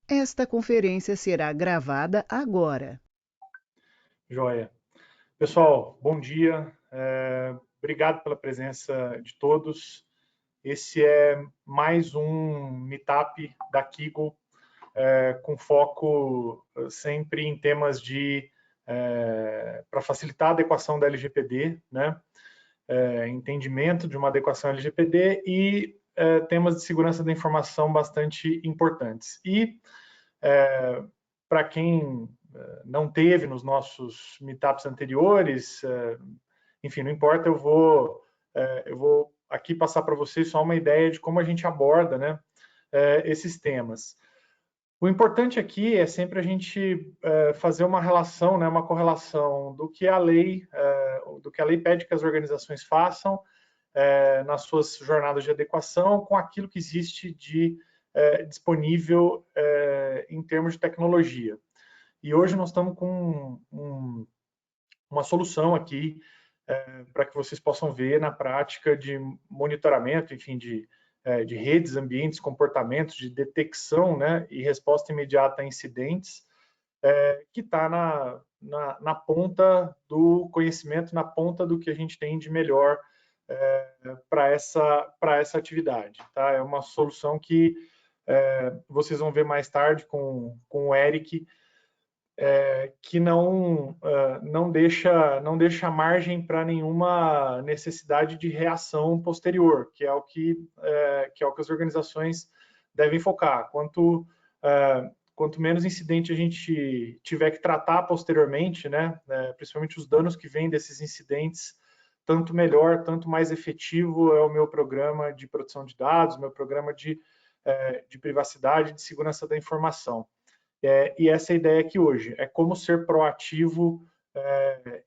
Esta conferência será gravada agora. Joia. Pessoal, bom dia. Obrigado pela presença de todos. Esse é mais um meetup da Kigo, com foco sempre em temas para facilitar a adequação da LGPD, né? Entendimento de uma adequação LGPD e temas de segurança da informação bastante importantes. E para quem não teve nos nossos meetups anteriores, enfim, não importa, eu vou aqui passar para vocês só uma ideia de como a gente aborda, né, esses temas. O importante aqui é sempre a gente fazer uma relação, né, uma correlação do que a lei pede que as organizações façam nas suas jornadas de adequação com aquilo que existe de disponível em termos de tecnologia. E hoje nós estamos com uma solução aqui para que vocês possam ver na prática de monitoramento, enfim, de redes, ambientes, comportamentos, de detecção, né, e resposta imediata a incidentes, que está na ponta do conhecimento, na ponta do que a gente tem de melhor para essa atividade. Tá? É uma solução que vocês vão ver mais tarde com o Eric, que não deixa margem para nenhuma necessidade de reação posterior, que é o que as organizações devem focar. Quanto menos incidente a gente tiver que tratar posteriormente, né, principalmente os danos que vêm desses incidentes, tanto melhor, tanto mais efetivo é o meu programa de proteção de dados, meu programa de privacidade, de segurança da informação. E essa é a ideia aqui hoje, é como ser proativo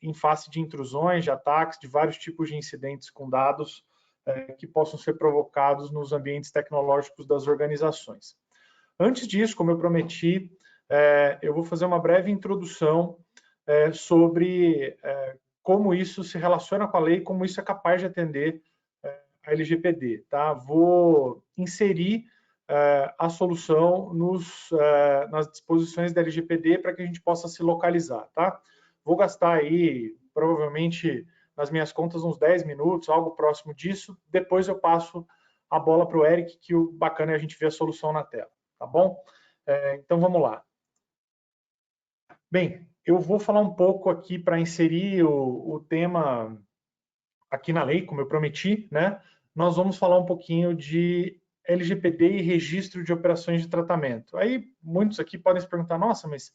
em face de intrusões, de ataques, de vários tipos de incidentes com dados que possam ser provocados nos ambientes tecnológicos das organizações. Antes disso, como eu prometi, eu vou fazer uma breve introdução sobre como isso se relaciona com a lei, como isso é capaz de atender a LGPD. Tá? Vou inserir a solução nas disposições da LGPD para que a gente possa se localizar. Tá? Vou gastar aí, provavelmente, nas minhas contas, uns 10 minutos, algo próximo disso. Depois eu passo a bola para o Eric, que o bacana é a gente ver a solução na tela. Tá bom? Então, vamos lá. Bem, eu vou falar um pouco aqui para inserir o tema aqui na lei, como eu prometi, né? Nós vamos falar um pouquinho de LGPD e registro de operações de tratamento. Aí muitos aqui podem se perguntar, nossa, mas o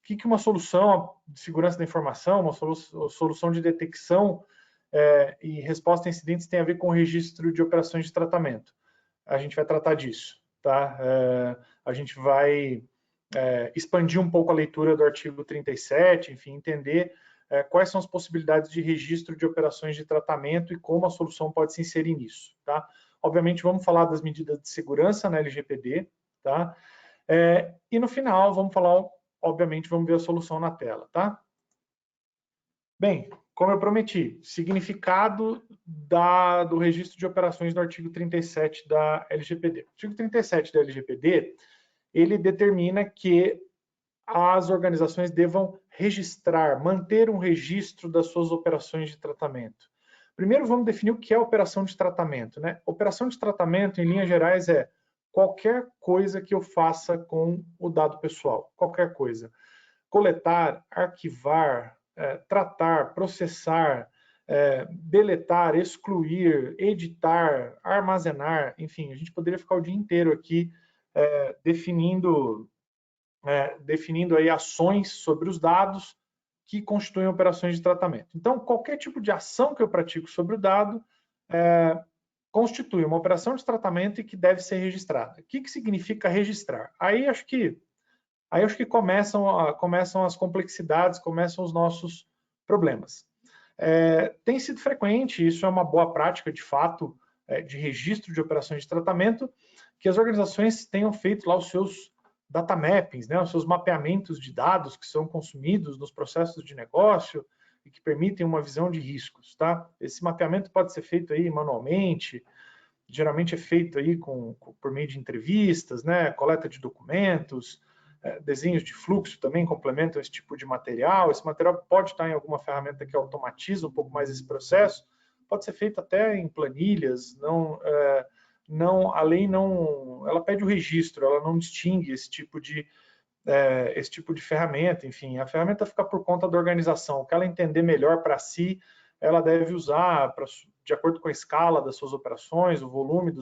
que uma solução de segurança da informação, uma solução de detecção e resposta a incidentes tem a ver com o registro de operações de tratamento? A gente vai tratar disso, tá? A gente vai expandir um pouco a leitura do artigo 37, enfim, entender quais são as possibilidades de registro de operações de tratamento e como a solução pode se inserir nisso. Tá? Obviamente, vamos falar das medidas de segurança na LGPD, tá? E no final, vamos falar, obviamente, vamos ver a solução na tela. Tá? Bem, como eu prometi, significado do registro de operações do artigo 37 da LGPD. O artigo 37 da LGPD, ele determina que as organizações devam registrar, manter um registro das suas operações de tratamento. Primeiro, vamos definir o que é operação de tratamento. Né? Operação de tratamento, em linhas gerais, é qualquer coisa que eu faça com o dado pessoal. Qualquer coisa. Coletar, arquivar, tratar, processar, deletar, excluir, editar, armazenar, enfim, a gente poderia ficar o dia inteiro aqui definindo aí ações sobre os dados que constituem operações de tratamento. Então, qualquer tipo de ação que eu pratico sobre o dado constitui uma operação de tratamento e que deve ser registrada. O que significa registrar? Aí acho que começam as complexidades, começam os nossos problemas. Tem sido frequente, isso é uma boa prática de fato, de registro de operações de tratamento, que as organizações tenham feito lá os seus data mappings, né, os seus mapeamentos de dados que são consumidos nos processos de negócio e que permitem uma visão de riscos. Tá? Esse mapeamento pode ser feito aí manualmente, geralmente é feito aí por meio de entrevistas, né, coleta de documentos, desenhos de fluxo também complementam esse tipo de material. Esse material pode estar em alguma ferramenta que automatiza um pouco mais esse processo, pode ser feito até em planilhas, a lei não, ela pede o registro, ela não distingue esse tipo de ferramenta, enfim, a ferramenta fica por conta da organização, o que ela entender melhor para si, ela deve usar de acordo com a escala das suas operações, o volume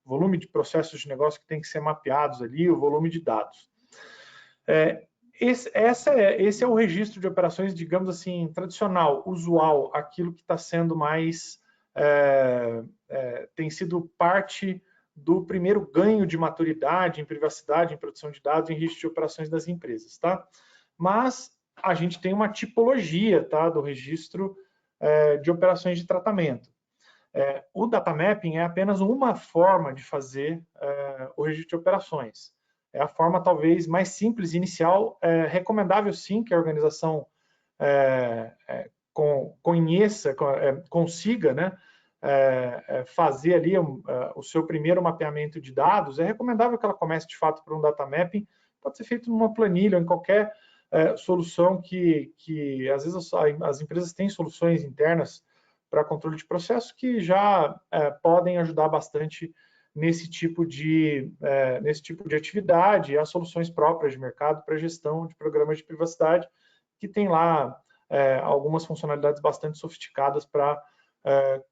volume de processos de negócio que tem que ser mapeados ali, o volume de dados. Esse é o registro de operações, digamos assim, tradicional, usual, aquilo que está sendo mais, tem sido parte do primeiro ganho de maturidade em privacidade, em proteção de dados, em registro de operações das empresas, tá? Mas a gente tem uma tipologia, tá, do registro de operações de tratamento. O data mapping é apenas uma forma de fazer o registro de operações. É a forma talvez mais simples e inicial, recomendável sim que a organização consiga, né, fazer ali o seu primeiro mapeamento de dados. É recomendável que ela comece de fato por um data mapping, pode ser feito numa planilha ou em qualquer solução que às vezes as empresas têm soluções internas para controle de processo que já podem ajudar bastante nesse tipo de atividade. Há soluções próprias de mercado para gestão de programas de privacidade que tem lá algumas funcionalidades bastante sofisticadas para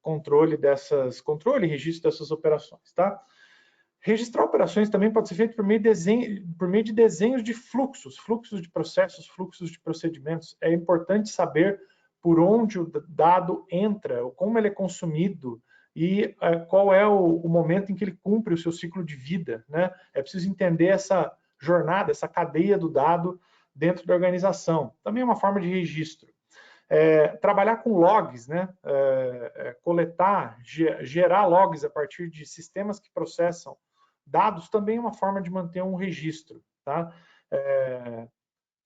controle e registro dessas operações, tá? Registrar operações também pode ser feito por meio de desenhos de fluxos de processos, fluxos de procedimentos. É importante saber por onde o dado entra, como ele é consumido e qual é o momento em que ele cumpre o seu ciclo de vida, né? É preciso entender essa jornada, essa cadeia do dado dentro da organização. Também é uma forma de registro. Trabalhar com logs, né? Coletar, gerar logs a partir de sistemas que processam dados também é uma forma de manter um registro, tá?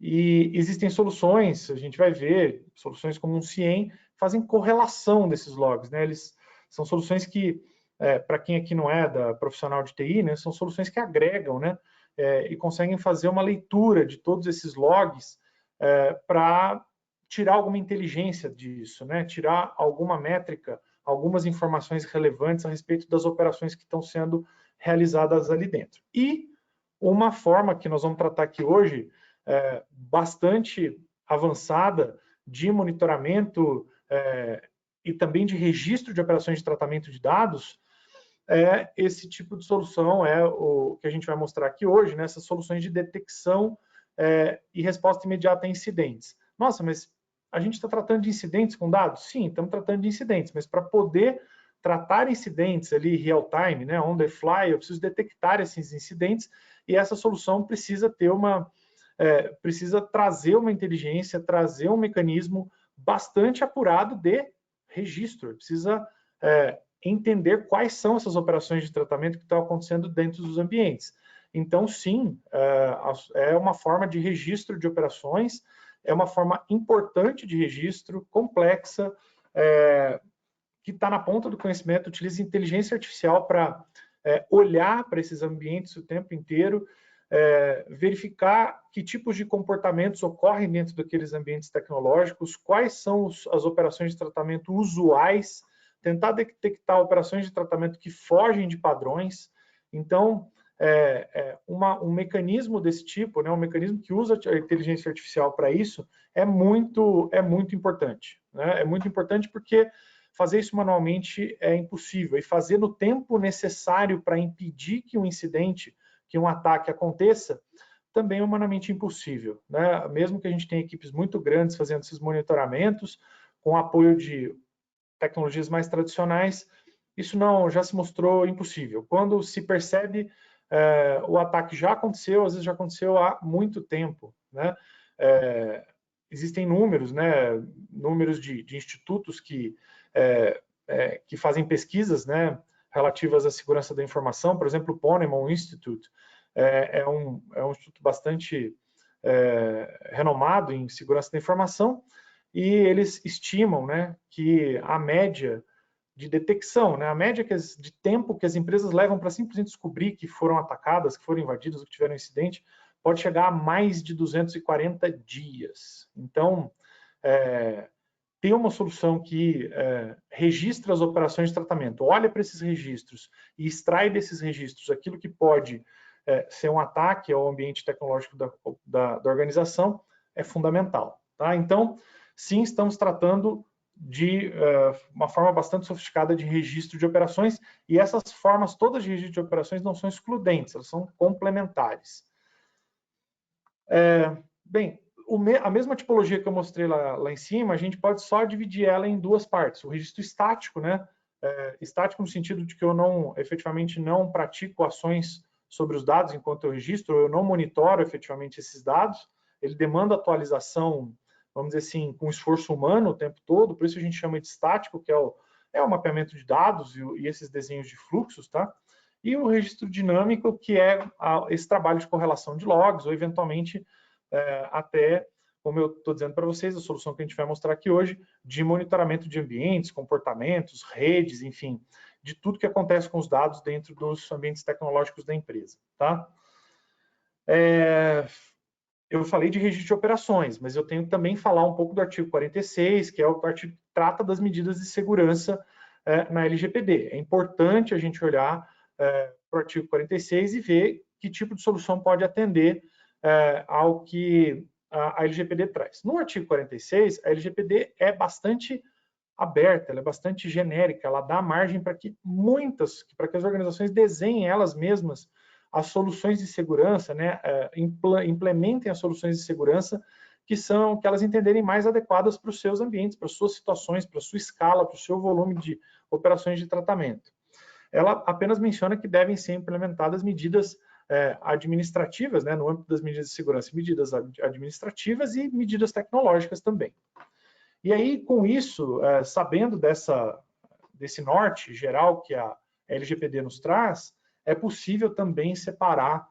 E existem soluções, a gente vai ver, soluções como um CIEM, fazem correlação desses logs, né? Eles são soluções que, para quem aqui não é da profissional de TI, né, são soluções que agregam, né? E conseguem fazer uma leitura de todos esses logs para tirar alguma inteligência disso, né? Tirar alguma métrica, algumas informações relevantes a respeito das operações que estão sendo realizadas ali dentro. E uma forma que nós vamos tratar aqui hoje, bastante avançada de monitoramento e também de registro de operações de tratamento de dados, esse tipo de solução é o que a gente vai mostrar aqui hoje, né? Essas soluções de detecção e resposta imediata a incidentes. Nossa, mas a gente está tratando de incidentes com dados? Sim, estamos tratando de incidentes, mas para poder tratar incidentes ali real time, né, on the fly, eu preciso detectar esses incidentes e essa solução precisa ter precisa trazer uma inteligência, trazer um mecanismo bastante apurado de registro, precisa entender quais são essas operações de tratamento que estão acontecendo dentro dos ambientes. Então, sim, é uma forma de registro de operações, é uma forma importante de registro, complexa, que está na ponta do conhecimento, utiliza inteligência artificial para olhar para esses ambientes o tempo inteiro, verificar que tipos de comportamentos ocorrem dentro daqueles ambientes tecnológicos, quais são as operações de tratamento usuais, tentar detectar operações de tratamento que fogem de padrões. Então, um mecanismo desse tipo, né, um mecanismo que usa a inteligência artificial para isso, é muito importante. Né? É muito importante porque fazer isso manualmente é impossível, e fazer no tempo necessário para impedir que um incidente, que um ataque aconteça, também é humanamente impossível. Né? Mesmo que a gente tenha equipes muito grandes fazendo esses monitoramentos, com apoio de tecnologias mais tradicionais, isso já se mostrou impossível. Quando se percebe, o ataque já aconteceu, às vezes já aconteceu há muito tempo. Né? Existem números, né? Números de institutos que fazem pesquisas, né, relativas à segurança da informação. Por exemplo, o Ponemon Institute é um instituto bastante renomado em segurança da informação, e eles estimam, né, que a média de detecção, né? A média de tempo que as empresas levam para simplesmente descobrir que foram atacadas, que foram invadidas, ou que tiveram incidente, pode chegar a mais de 240 dias. Então, ter uma solução que registra as operações de tratamento, olha para esses registros e extrai desses registros aquilo que pode ser um ataque ao ambiente tecnológico da organização, é fundamental. Tá? Então, sim, estamos tratando de uma forma bastante sofisticada de registro de operações, e essas formas todas de registro de operações não são excludentes, elas são complementares. Bem, a mesma tipologia que eu mostrei lá em cima, a gente pode só dividir ela em duas partes. O registro estático, né? Estático no sentido de que eu efetivamente não pratico ações sobre os dados enquanto eu registro, eu não monitoro efetivamente esses dados, ele demanda atualização, vamos dizer assim, com esforço humano o tempo todo, por isso a gente chama de estático, que é o mapeamento de dados e esses desenhos de fluxos, tá? E o registro dinâmico, que é esse trabalho de correlação de logs, ou eventualmente até, como eu estou dizendo para vocês, a solução que a gente vai mostrar aqui hoje, de monitoramento de ambientes, comportamentos, redes, enfim, de tudo que acontece com os dados dentro dos ambientes tecnológicos da empresa. Tá? Eu falei de registro de operações, mas eu tenho que também falar um pouco do artigo 46, que é o artigo que trata das medidas de segurança na LGPD. É importante a gente olhar para o artigo 46 e ver que tipo de solução pode atender ao que a LGPD traz. No artigo 46, a LGPD é bastante aberta, ela é bastante genérica, ela dá margem para que as organizações desenhem elas mesmas as soluções de segurança, né, implementem as soluções de segurança que elas entenderem mais adequadas para os seus ambientes, para as suas situações, para a sua escala, para o seu volume de operações de tratamento. Ela apenas menciona que devem ser implementadas medidas administrativas, né, no âmbito das medidas de segurança, medidas administrativas e medidas tecnológicas também. E aí, com isso, sabendo desse norte geral que a LGPD nos traz, é possível também separar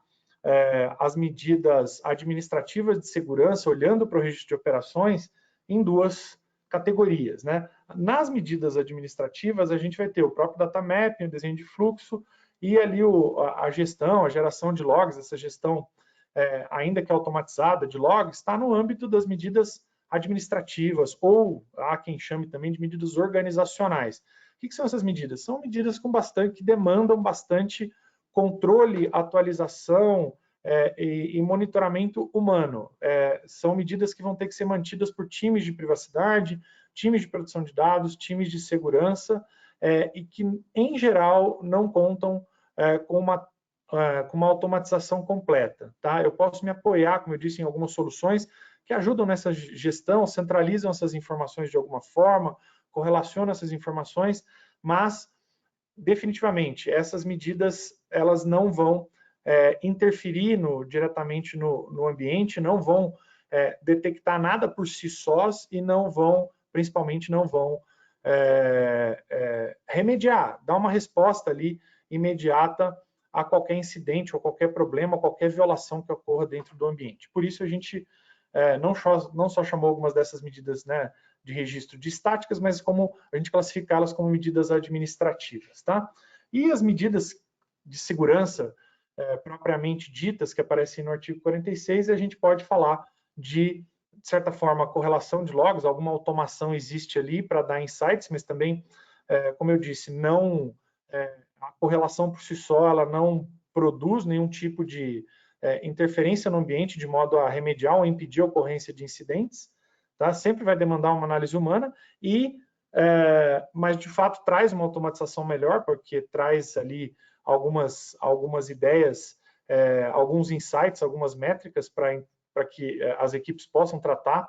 as medidas administrativas de segurança, olhando para o registro de operações, em duas categorias. Né? Nas medidas administrativas, a gente vai ter o próprio data mapping, o desenho de fluxo, e ali a gestão, a geração de logs, essa gestão, ainda que automatizada de logs, está no âmbito das medidas administrativas, ou há quem chame também de medidas organizacionais. O que são essas medidas? São medidas que demandam bastante controle, atualização e monitoramento humano. São medidas que vão ter que ser mantidas por times de privacidade, times de proteção de dados, times de segurança, e que, em geral, não contam com uma automatização completa. Tá? Eu posso me apoiar, como eu disse, em algumas soluções que ajudam nessa gestão, centralizam essas informações de alguma forma, correlacionam essas informações, mas definitivamente essas medidas elas não vão interferir diretamente no ambiente, não vão detectar nada por si sós e principalmente não vão remediar, dar uma resposta ali imediata a qualquer incidente, ou qualquer problema, ou qualquer violação que ocorra dentro do ambiente. Por isso a gente não só chamou algumas dessas medidas, né, de registro de estáticas, mas como a gente classificá-las como medidas administrativas. Tá? E as medidas de segurança propriamente ditas, que aparecem no artigo 46, a gente pode falar de certa forma, correlação de logs, alguma automação existe ali para dar insights, mas também, como eu disse, a correlação por si só, ela não produz nenhum tipo de interferência no ambiente de modo a remediar ou impedir a ocorrência de incidentes, tá? Sempre vai demandar uma análise humana, mas de fato traz uma automatização melhor, porque traz ali algumas ideias, alguns insights, algumas métricas para que as equipes possam tratar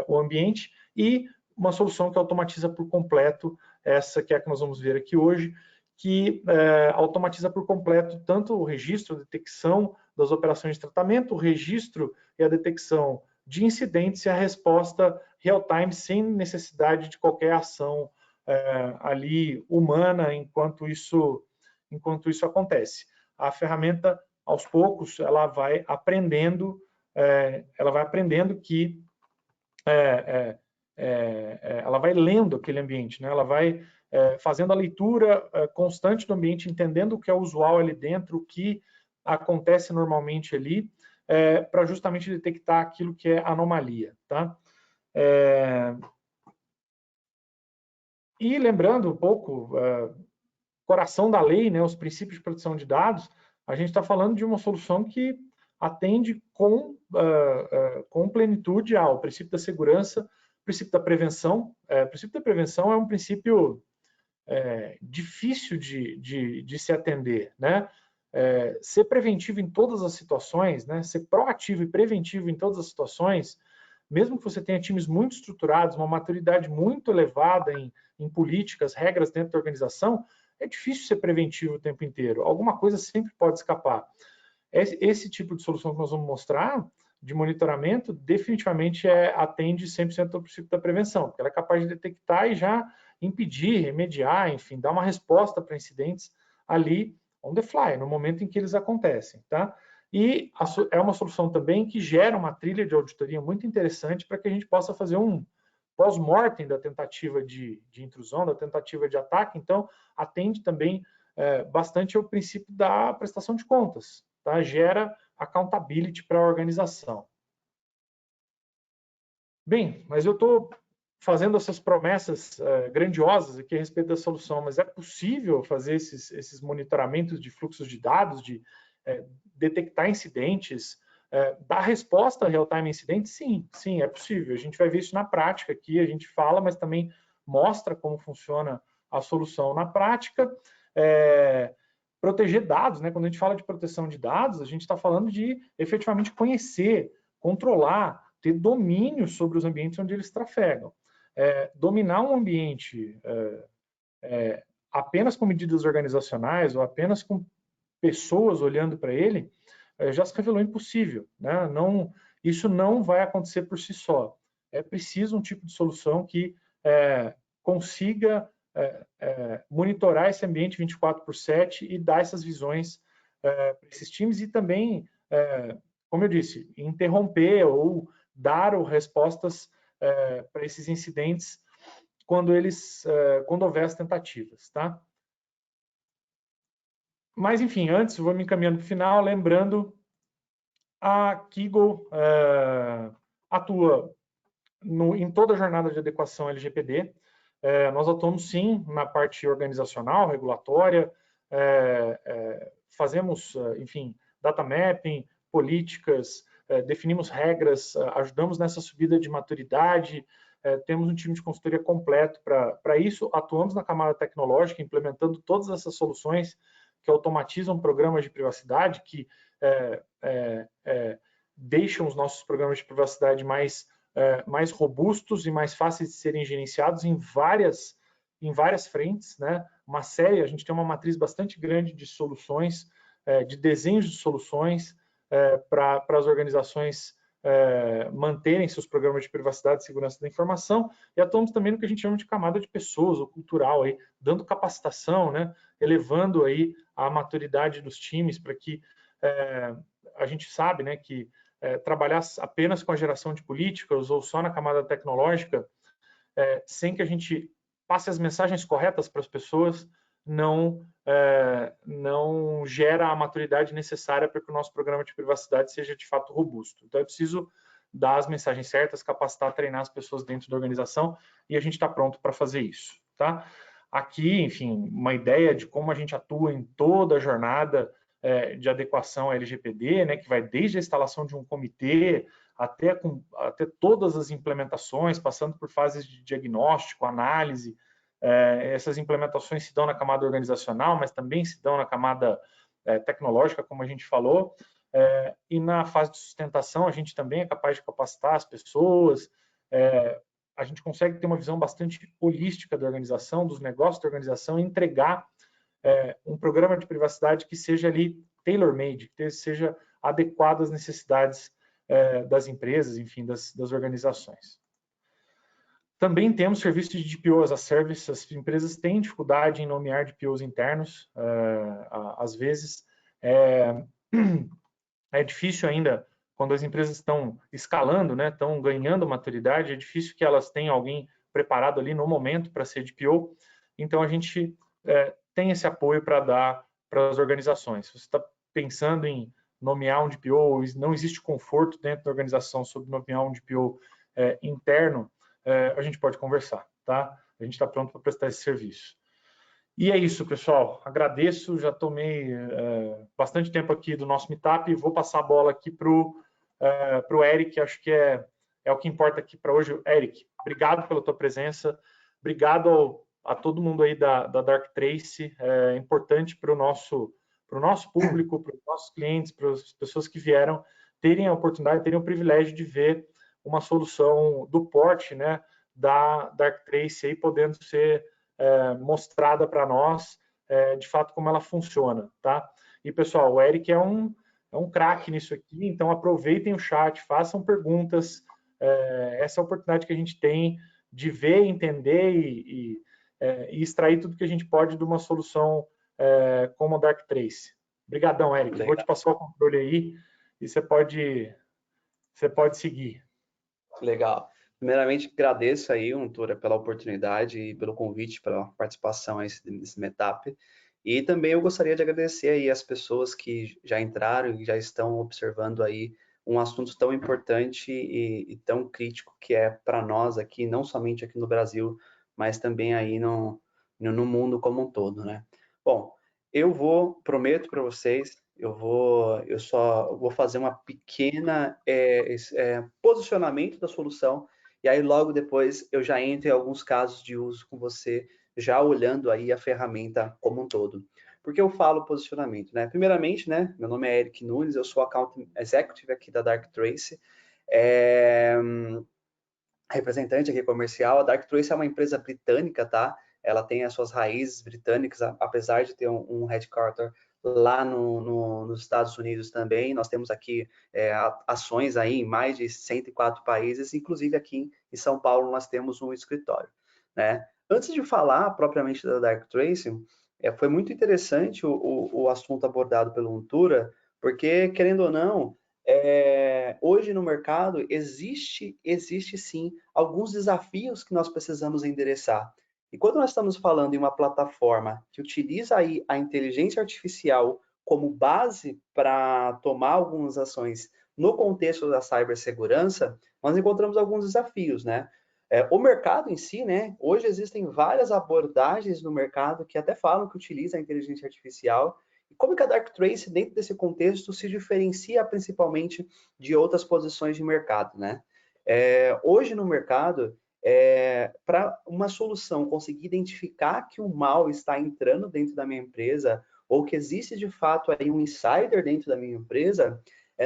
o ambiente, e uma solução que automatiza por completo, essa que é a que nós vamos ver aqui hoje, que automatiza por completo tanto o registro, a detecção das operações de tratamento, o registro e a detecção de incidentes e a resposta real-time, sem necessidade de qualquer ação ali humana enquanto isso acontece. A ferramenta, aos poucos, ela vai aprendendo que ela vai lendo aquele ambiente, né? Ela vai fazendo a leitura constante do ambiente, entendendo o que é usual ali dentro, o que acontece normalmente ali, para justamente detectar aquilo que é anomalia, tá? E lembrando um pouco, coração da lei, né, os princípios de proteção de dados, a gente está falando de uma solução que atende com plenitude ao princípio da segurança, princípio da prevenção. O princípio da prevenção é um princípio difícil de se atender, né? Ser preventivo em todas as situações, né? Ser proativo e preventivo em todas as situações, mesmo que você tenha times muito estruturados, uma maturidade muito elevada em políticas, regras dentro da organização, é difícil ser preventivo o tempo inteiro. Alguma coisa sempre pode escapar. Esse tipo de solução que nós vamos mostrar, de monitoramento, definitivamente atende 100% ao princípio da prevenção, porque ela é capaz de detectar e já impedir, remediar, enfim, dar uma resposta para incidentes ali on the fly, no momento em que eles acontecem, tá? E é uma solução também que gera uma trilha de auditoria muito interessante para que a gente possa fazer um pós-mortem da tentativa de intrusão, da tentativa de ataque. Então, atende também bastante ao princípio da prestação de contas, tá? Gera accountability para a organização. Bem, mas eu estou fazendo essas promessas grandiosas aqui a respeito da solução, mas é possível fazer esses monitoramentos de fluxos de dados, de detectar incidentes, dar resposta a real-time incidentes? Sim, sim, é possível. A gente vai ver isso na prática aqui, a gente fala, mas também mostra como funciona a solução na prática. Proteger dados, né? Quando a gente fala de proteção de dados, a gente está falando de efetivamente conhecer, controlar, ter domínio sobre os ambientes onde eles trafegam. Dominar um ambiente apenas com medidas organizacionais ou apenas com pessoas olhando para ele, já se revelou impossível, né? Isso não vai acontecer por si só. É preciso um tipo de solução que consiga monitorar esse ambiente 24/7 e dar essas visões para esses times e também, como eu disse, interromper ou dar respostas para esses incidentes quando houver as tentativas, tá? Mas, enfim, antes, vou me encaminhando para o final, lembrando, a Kigo atua em toda a jornada de adequação LGPD. Nós atuamos, sim, na parte organizacional, regulatória, fazemos, enfim, data mapping, políticas, definimos regras, ajudamos nessa subida de maturidade, temos um time de consultoria completo para isso, atuamos na camada tecnológica, implementando todas essas soluções que automatizam programas de privacidade, que deixam os nossos programas de privacidade mais robustos e mais fáceis de serem gerenciados em várias frentes, né? A gente tem uma matriz bastante grande de soluções, de desenhos de soluções para as organizações manterem seus programas de privacidade e segurança da informação, e atuamos também no que a gente chama de camada de pessoas, ou cultural, aí, dando capacitação, né? Elevando aí a maturidade dos times para que a gente sabe, né, que trabalhar apenas com a geração de políticas ou só na camada tecnológica, sem que a gente passe as mensagens corretas para as pessoas, não gera a maturidade necessária para que o nosso programa de privacidade seja de fato robusto. Então é preciso dar as mensagens certas, capacitar, treinar as pessoas dentro da organização, e a gente está pronto para fazer isso, tá? Aqui, enfim, uma ideia de como a gente atua em toda a jornada de adequação à LGPD, né, que vai desde a instalação de um comitê até todas as implementações, passando por fases de diagnóstico, análise. Essas implementações se dão na camada organizacional, mas também se dão na camada tecnológica, como a gente falou. E na fase de sustentação, a gente também é capaz de capacitar as pessoas. A gente consegue ter uma visão bastante holística da organização, dos negócios da organização, e entregar um programa de privacidade que seja ali tailor-made, que seja adequado às necessidades das empresas, enfim, das organizações. Também temos serviços de DPO as a service. As empresas têm dificuldade em nomear DPOs internos, às vezes. É difícil ainda, quando as empresas estão escalando, né, estão ganhando maturidade, é difícil que elas tenham alguém preparado ali no momento para ser DPO. Então, a gente tem esse apoio para dar para as organizações. Se você está pensando em nomear um DPO, não existe conforto dentro da organização sobre nomear um DPO interno, a gente pode conversar, tá? A gente está pronto para prestar esse serviço. E é isso, pessoal. Agradeço, já tomei bastante tempo aqui do nosso meetup e vou passar a bola aqui para o Eric, acho que é o que importa aqui para hoje. Eric, obrigado pela tua presença, obrigado a todo mundo aí da Darktrace, é importante para o nosso público, para os nossos clientes, para as pessoas que vieram terem a oportunidade, terem o privilégio de ver uma solução do porte, né, da Darktrace aí podendo ser mostrada para nós, de fato, como ela funciona, tá? E, pessoal, o Eric é um craque nisso aqui, então aproveitem o chat, façam perguntas, essa é a oportunidade que a gente tem de ver, entender e extrair tudo que a gente pode de uma solução como a Darktrace. Obrigadão, Eric. Legal. Vou te passar o controle aí e você pode seguir. Legal. Primeiramente, agradeço aí, Untura, pela oportunidade e pelo convite para a participação nesse meetup. E também eu gostaria de agradecer aí as pessoas que já entraram e já estão observando aí um assunto tão importante e tão crítico que é para nós aqui, não somente aqui no Brasil, mas também aí no mundo como um todo, né? Bom, prometo para vocês, eu só vou fazer uma pequena posicionamento da solução e aí logo depois eu já entro em alguns casos de uso com você, já olhando aí a ferramenta como um todo. Por que eu falo posicionamento, né? Primeiramente, né, meu nome é Eric Nunes, eu sou Account Executive aqui da Darktrace, representante aqui comercial. A Darktrace é uma empresa britânica, tá? Ela tem as suas raízes britânicas, apesar de ter um headquarter lá nos Estados Unidos também. Nós temos aqui ações aí em mais de 104 países, inclusive aqui em São Paulo nós temos um escritório, né? Antes de falar propriamente da Darktrace, foi muito interessante o assunto abordado pelo Untura, porque, querendo ou não, hoje no mercado existe sim alguns desafios que nós precisamos endereçar. E quando nós estamos falando em uma plataforma que utiliza aí a inteligência artificial como base para tomar algumas ações no contexto da cibersegurança, nós encontramos alguns desafios, né? O mercado em si, né? Hoje existem várias abordagens no mercado que até falam que utiliza a inteligência artificial. E como que a Darktrace, dentro desse contexto, se diferencia principalmente de outras posições de mercado, né? Hoje no mercado, para uma solução conseguir identificar que o mal está entrando dentro da minha empresa ou que existe de fato aí um insider dentro da minha empresa,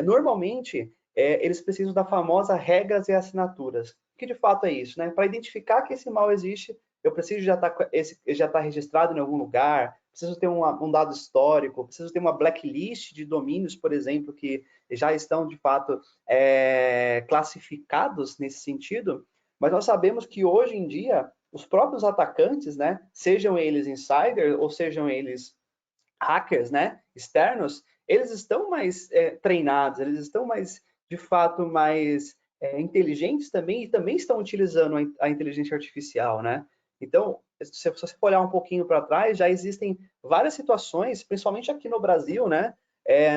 normalmente eles precisam da famosa regras e assinaturas. O que de fato é isso, né? Para identificar que esse mal existe, eu preciso já estar registrado em algum lugar, preciso ter um dado histórico, preciso ter uma blacklist de domínios, por exemplo, que já estão de fato classificados nesse sentido. Mas nós sabemos que hoje em dia os próprios atacantes, né, sejam eles insiders ou sejam eles hackers, né, externos, eles estão mais treinados, eles estão mais, de fato, mais inteligentes também e também estão utilizando a inteligência artificial, né? Então, se você for olhar um pouquinho para trás, já existem várias situações, principalmente aqui no Brasil, né?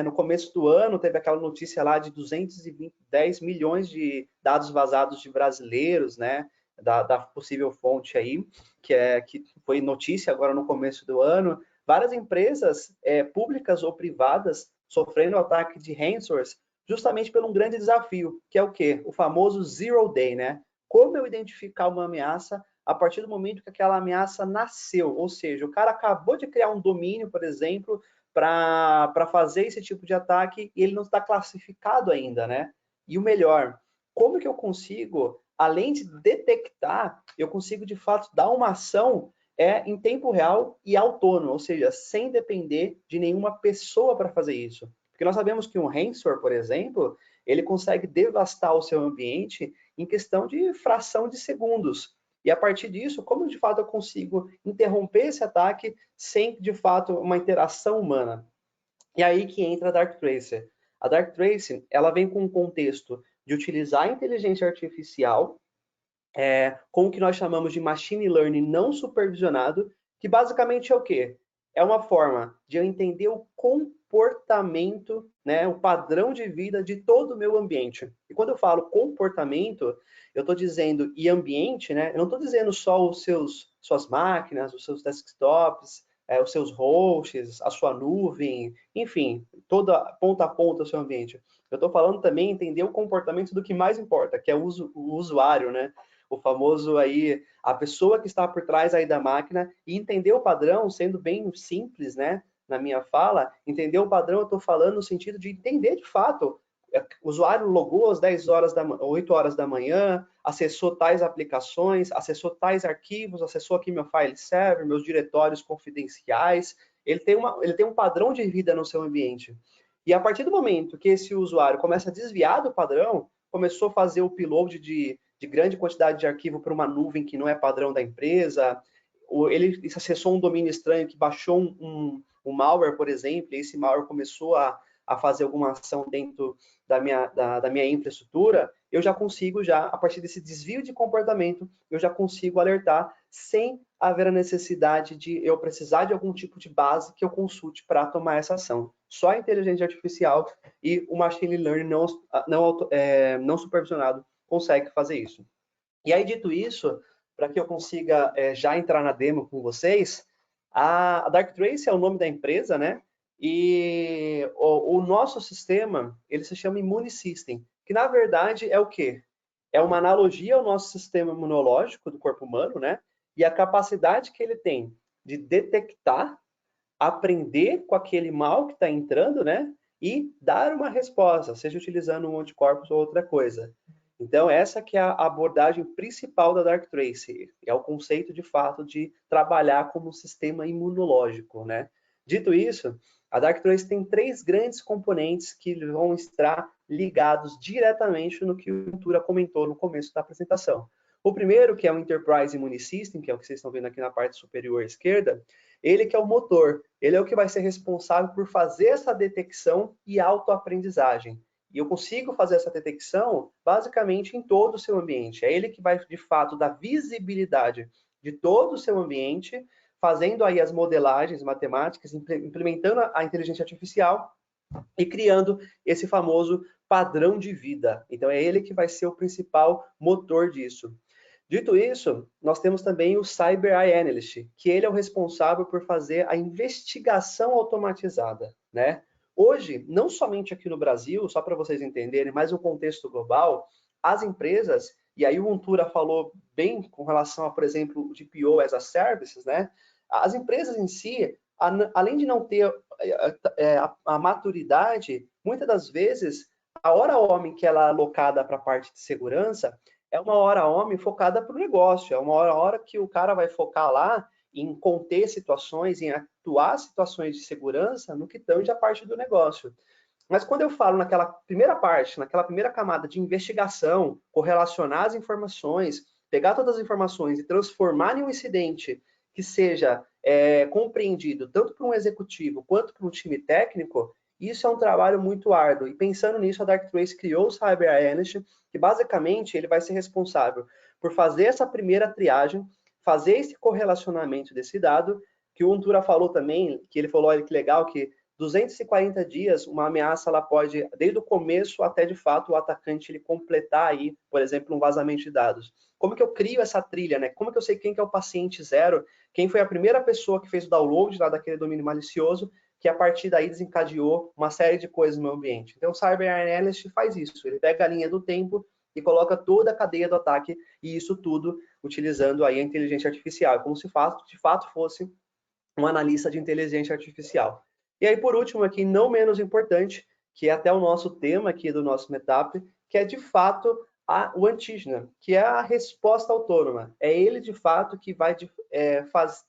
No começo do ano, teve aquela notícia lá de 210 milhões de dados vazados de brasileiros, né? Da possível fonte aí, que foi notícia agora no começo do ano. Várias empresas públicas ou privadas sofrendo ataque de ransomware justamente por um grande desafio, que é o quê? O famoso Zero Day, né? Como eu identificar uma ameaça a partir do momento que aquela ameaça nasceu, ou seja, o cara acabou de criar um domínio, por exemplo, para fazer esse tipo de ataque e ele não está classificado ainda, né? E o melhor, como que eu consigo, além de detectar, eu consigo de fato dar uma ação em tempo real e autônomo, ou seja, sem depender de nenhuma pessoa para fazer isso. Porque nós sabemos que um ransomware, por exemplo, ele consegue devastar o seu ambiente em questão de fração de segundos. E a partir disso, como de fato eu consigo interromper esse ataque sem, de fato, uma interação humana? E aí que entra a Darktrace. A Darktrace, ela vem com um contexto de utilizar a inteligência artificial com o que nós chamamos de machine learning não supervisionado, que basicamente é o quê? É uma forma de eu entender o comportamento, né, o padrão de vida de todo o meu ambiente. E quando eu falo comportamento, eu estou dizendo e ambiente, né? Eu não estou dizendo só suas máquinas, os seus desktops, os seus hosts, a sua nuvem, enfim, toda ponta a ponta o seu ambiente. Eu estou falando também entender o comportamento do que mais importa, que é o usuário, né? O famoso aí, a pessoa que está por trás aí da máquina e entender o padrão, sendo bem simples, né? Na minha fala, entender o padrão, eu estou falando no sentido de entender de fato. O usuário logou às 8 horas da manhã, acessou tais aplicações, acessou tais arquivos, acessou aqui meu file server, meus diretórios confidenciais. Ele tem um padrão de vida no seu ambiente. E a partir do momento que esse usuário começa a desviar do padrão, começou a fazer o upload de grande quantidade de arquivo para uma nuvem que não é padrão da empresa, ou ele acessou um domínio estranho que baixou um malware, por exemplo, e esse malware começou a fazer alguma ação dentro da minha infraestrutura, eu já consigo, a partir desse desvio de comportamento, eu já consigo alertar sem haver a necessidade de eu precisar de algum tipo de base que eu consulte para tomar essa ação. Só a inteligência artificial e o machine learning não supervisionado consegue fazer isso. E aí, dito isso, para que eu consiga já entrar na demo com vocês, a Darktrace é o nome da empresa, né? E o nosso sistema, ele se chama Immune System, que na verdade é o quê? É uma analogia ao nosso sistema imunológico do corpo humano, né? E a capacidade que ele tem de detectar, aprender com aquele mal que está entrando, né? E dar uma resposta, seja utilizando um anticorpos ou outra coisa. Então, essa que é a abordagem principal da Darktrace, é o conceito, de fato, de trabalhar como um sistema imunológico, né? Dito isso, a Darktrace tem 3 grandes componentes que vão estar ligados diretamente no que o Ventura comentou no começo da apresentação. O primeiro, que é o Enterprise Immune System, que é o que vocês estão vendo aqui na parte superior esquerda, ele que é o motor, ele é o que vai ser responsável por fazer essa detecção e autoaprendizagem. E eu consigo fazer essa detecção basicamente em todo o seu ambiente. É ele que vai, de fato, dar visibilidade de todo o seu ambiente, fazendo aí as modelagens matemáticas, implementando a inteligência artificial e criando esse famoso padrão de vida. Então, é ele que vai ser o principal motor disso. Dito isso, nós temos também o Cyber Eye Analyst, que ele é o responsável por fazer a investigação automatizada, né? Hoje, não somente aqui no Brasil, só para vocês entenderem, mas no contexto global, as empresas, e aí o Ventura falou bem com relação a, por exemplo, o GPO as a Services, né? As empresas em si, além de não ter a maturidade, muitas das vezes, a hora homem que ela é alocada para a parte de segurança é uma hora homem focada para o negócio, é uma hora que o cara vai focar lá em conter situações, em atuar situações de segurança no que tange a parte do negócio. Mas quando eu falo naquela primeira parte, naquela primeira camada de investigação, correlacionar as informações, pegar todas as informações e transformar em um incidente que seja compreendido tanto por um executivo quanto por um time técnico, isso é um trabalho muito árduo. E pensando nisso, a Darktrace criou o Cyber Analyst, que basicamente ele vai ser responsável por fazer essa primeira triagem, fazer esse correlacionamento desse dado, que o Ventura falou também, que ele falou, olha que legal, que 240 dias, uma ameaça, ela pode, desde o começo até, de fato, o atacante ele completar aí, por exemplo, um vazamento de dados. Como que eu crio essa trilha, né? Como que eu sei quem que é o paciente zero, quem foi a primeira pessoa que fez o download lá daquele domínio malicioso, que a partir daí desencadeou uma série de coisas no meu ambiente. Então, o Cyber Analyst faz isso. Ele pega a linha do tempo e coloca toda a cadeia do ataque, e isso tudo utilizando aí a inteligência artificial, como se de fato fosse um analista de inteligência artificial. E aí, por último, aqui, não menos importante, que é até o nosso tema aqui do nosso meetup, que é de fato o antígeno, que é a resposta autônoma. É ele, de fato, que vai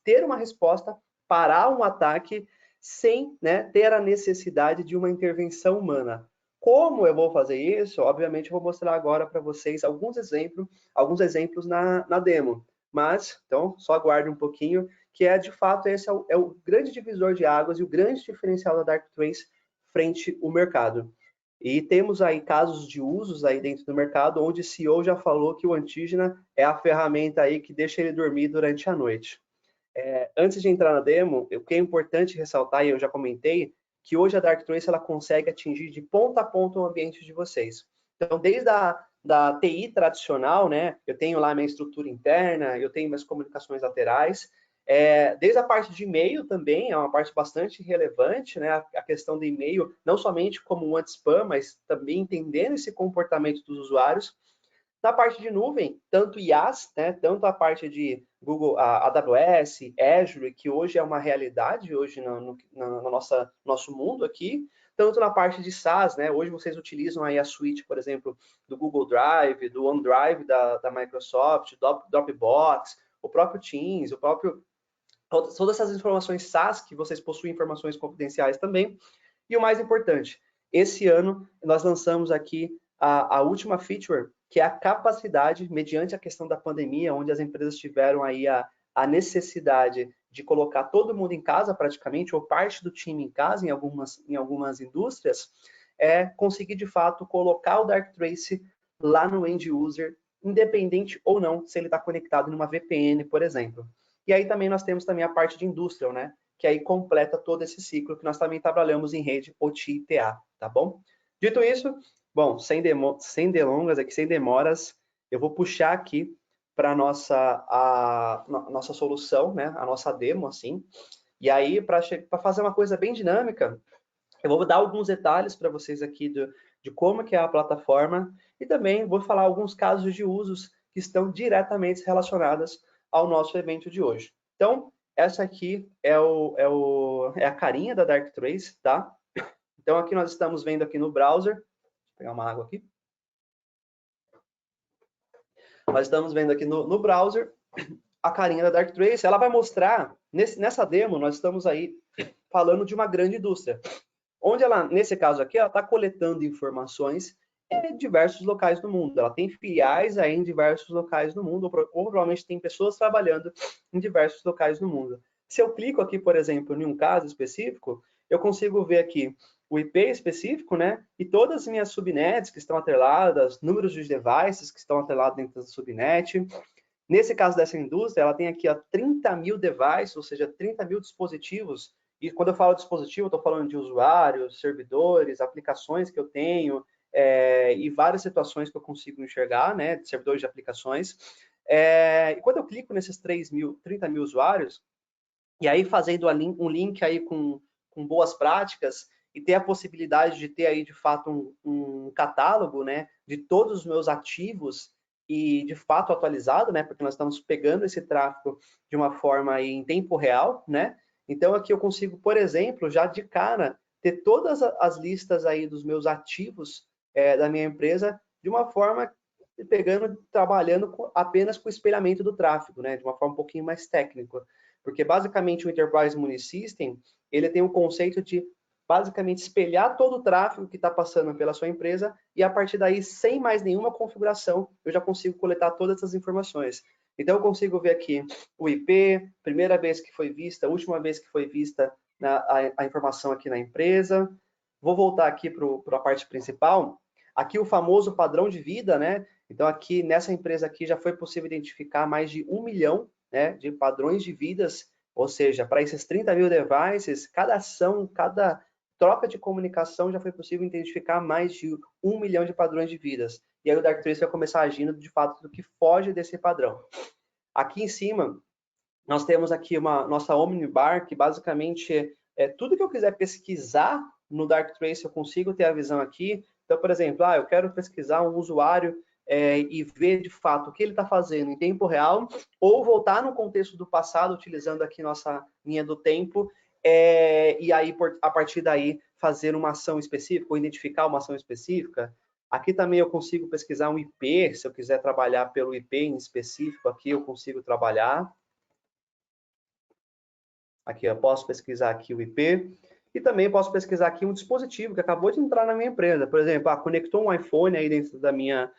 ter uma resposta, parar um ataque sem, né, ter a necessidade de uma intervenção humana. Como eu vou fazer isso? Obviamente, eu vou mostrar agora para vocês alguns exemplos na demo. Mas, então, só aguarde um pouquinho, que é, de fato, esse é o grande divisor de águas e o grande diferencial da Darktrace frente ao mercado. E temos aí casos de usos aí dentro do mercado, onde o CEO já falou que o antígeno é a ferramenta aí que deixa ele dormir durante a noite. Antes de entrar na demo, o que é importante ressaltar, e eu já comentei, que hoje a Darktrace ela consegue atingir de ponta a ponta o ambiente de vocês. Então, desde da TI tradicional, né? Eu tenho lá minha estrutura interna, eu tenho minhas comunicações laterais, desde a parte de e-mail também, é uma parte bastante relevante, né? A questão do e-mail, não somente como um anti-spam, mas também entendendo esse comportamento dos usuários. Na parte de nuvem, tanto IaaS, né, tanto a parte de Google, a AWS, Azure, que hoje é uma realidade hoje no nosso mundo aqui, tanto na parte de SaaS, né, hoje vocês utilizam aí a suite, por exemplo, do Google Drive, do OneDrive da Microsoft, do Dropbox, o próprio Teams, todas essas informações SaaS que vocês possuem informações confidenciais também. E o mais importante, esse ano nós lançamos aqui a última feature, que é a capacidade, mediante a questão da pandemia, onde as empresas tiveram aí a necessidade de colocar todo mundo em casa praticamente, ou parte do time em casa em algumas indústrias, conseguir de fato colocar o Darktrace lá no end user, independente ou não se ele está conectado numa VPN, por exemplo. E aí também nós temos também a parte de industrial, né? Que aí completa todo esse ciclo que nós também trabalhamos em rede OT e TA, tá bom? Dito isso, bom, sem delongas aqui, sem demoras, eu vou puxar aqui para a nossa solução, né? A nossa demo, assim. E aí, para fazer uma coisa bem dinâmica, eu vou dar alguns detalhes para vocês aqui de como que é a plataforma e também vou falar alguns casos de usos que estão diretamente relacionados ao nosso evento de hoje. Então, essa aqui é a carinha da Darktrace, tá? Então, aqui nós estamos vendo aqui no browser. Vou pegar uma água aqui. Nós estamos vendo aqui no browser a carinha da Darktrace. Ela vai mostrar, nessa demo, nós estamos aí falando de uma grande indústria, onde ela, nesse caso aqui, ela está coletando informações em diversos locais do mundo. Ela tem filiais aí em diversos locais do mundo, ou provavelmente tem pessoas trabalhando em diversos locais do mundo. Se eu clico aqui, por exemplo, em um caso específico, eu consigo ver aqui o IP específico, né? E todas as minhas subnets que estão atreladas, números de devices que estão atrelados dentro da subnet. Nesse caso dessa indústria, ela tem aqui 30 mil devices, ou seja, 30 mil dispositivos. E quando eu falo dispositivo, eu estou falando de usuários, servidores, aplicações que eu tenho, e várias situações que eu consigo enxergar, né, de servidores de aplicações. E quando eu clico nesses 30 mil usuários, e aí fazendo um link aí com boas práticas, e ter a possibilidade de ter aí, de fato, um catálogo, né, de todos os meus ativos e, de fato, atualizado, né, porque nós estamos pegando esse tráfego de uma forma aí em tempo real, né, então aqui eu consigo, por exemplo, já de cara, ter todas as listas aí dos meus ativos da minha empresa de uma forma trabalhando apenas com o espelhamento do tráfego, né, de uma forma um pouquinho mais técnica, porque basicamente o Enterprise Money System, ele tem o conceito de basicamente espelhar todo o tráfego que está passando pela sua empresa e a partir daí, sem mais nenhuma configuração, eu já consigo coletar todas essas informações. Então, eu consigo ver aqui o IP, primeira vez que foi vista, última vez que foi vista a informação aqui na empresa. Vou voltar aqui para a parte principal. Aqui o famoso padrão de vida, né? Então, aqui nessa empresa aqui já foi possível identificar mais de 1 milhão, né, de padrões de vidas, ou seja, para esses 30 mil devices, cada ação, cada troca de comunicação já foi possível identificar mais de 1 milhão de padrões de vidas. E aí o Darktrace vai começar agindo de fato do que foge desse padrão. Aqui em cima, nós temos aqui nossa Omnibar, que basicamente é tudo que eu quiser pesquisar no Darktrace, eu consigo ter a visão aqui. Então, por exemplo, eu quero pesquisar um usuário e ver de fato o que ele está fazendo em tempo real, ou voltar no contexto do passado, utilizando aqui nossa linha do tempo, e aí, a partir daí, fazer uma ação específica, ou identificar uma ação específica. Aqui também eu consigo pesquisar um IP, se eu quiser trabalhar pelo IP em específico, aqui eu consigo trabalhar. Aqui eu posso pesquisar aqui o IP, e também posso pesquisar aqui um dispositivo que acabou de entrar na minha empresa. Por exemplo, conectou um iPhone aí dentro da minha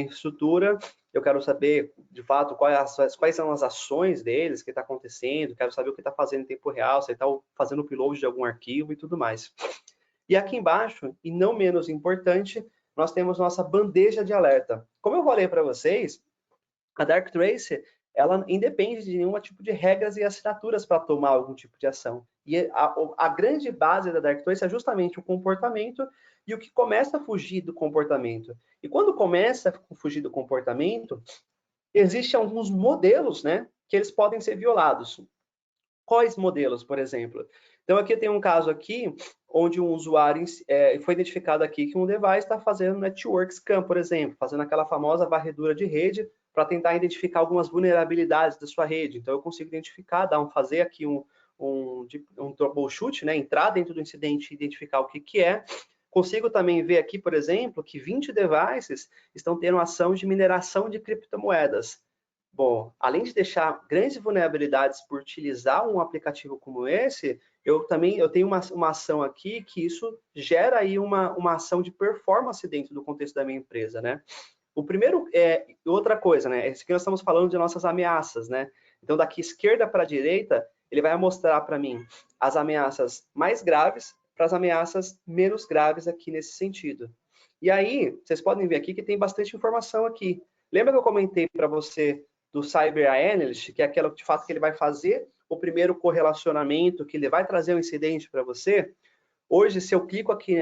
estrutura, eu quero saber, de fato, quais são as ações deles, o que está acontecendo, quero saber o que está fazendo em tempo real, se ele está fazendo o upload de algum arquivo e tudo mais. E aqui embaixo, e não menos importante, nós temos nossa bandeja de alerta. Como eu falei para vocês, a Darktrace, ela independe de nenhum tipo de regras e assinaturas para tomar algum tipo de ação. E a grande base da Dark Trace é justamente o comportamento e o que começa a fugir do comportamento. E quando começa a fugir do comportamento, existem alguns modelos, né, que eles podem ser violados. Quais modelos, por exemplo? Então, aqui tem um caso aqui, onde um usuário foi identificado aqui que um device está fazendo network scan, por exemplo, fazendo aquela famosa varredura de rede para tentar identificar algumas vulnerabilidades da sua rede. Então, eu consigo identificar, fazer aqui um troubleshoot, né, entrar dentro do incidente e identificar o que é. Consigo também ver aqui, por exemplo, que 20 devices estão tendo ação de mineração de criptomoedas. Bom, além de deixar grandes vulnerabilidades por utilizar um aplicativo como esse, eu tenho uma ação aqui que isso gera aí uma ação de performance dentro do contexto da minha empresa, né? O primeiro outra coisa, né? Esse aqui nós estamos falando de nossas ameaças, né? Então, daqui esquerda para a direita, ele vai mostrar para mim as ameaças mais graves para as ameaças menos graves aqui nesse sentido. E aí, vocês podem ver aqui que tem bastante informação aqui. Lembra que eu comentei para você do Cyber Analyst, que é aquela de fato que ele vai fazer o primeiro correlacionamento, que ele vai trazer um incidente para você? Hoje, se eu clico aqui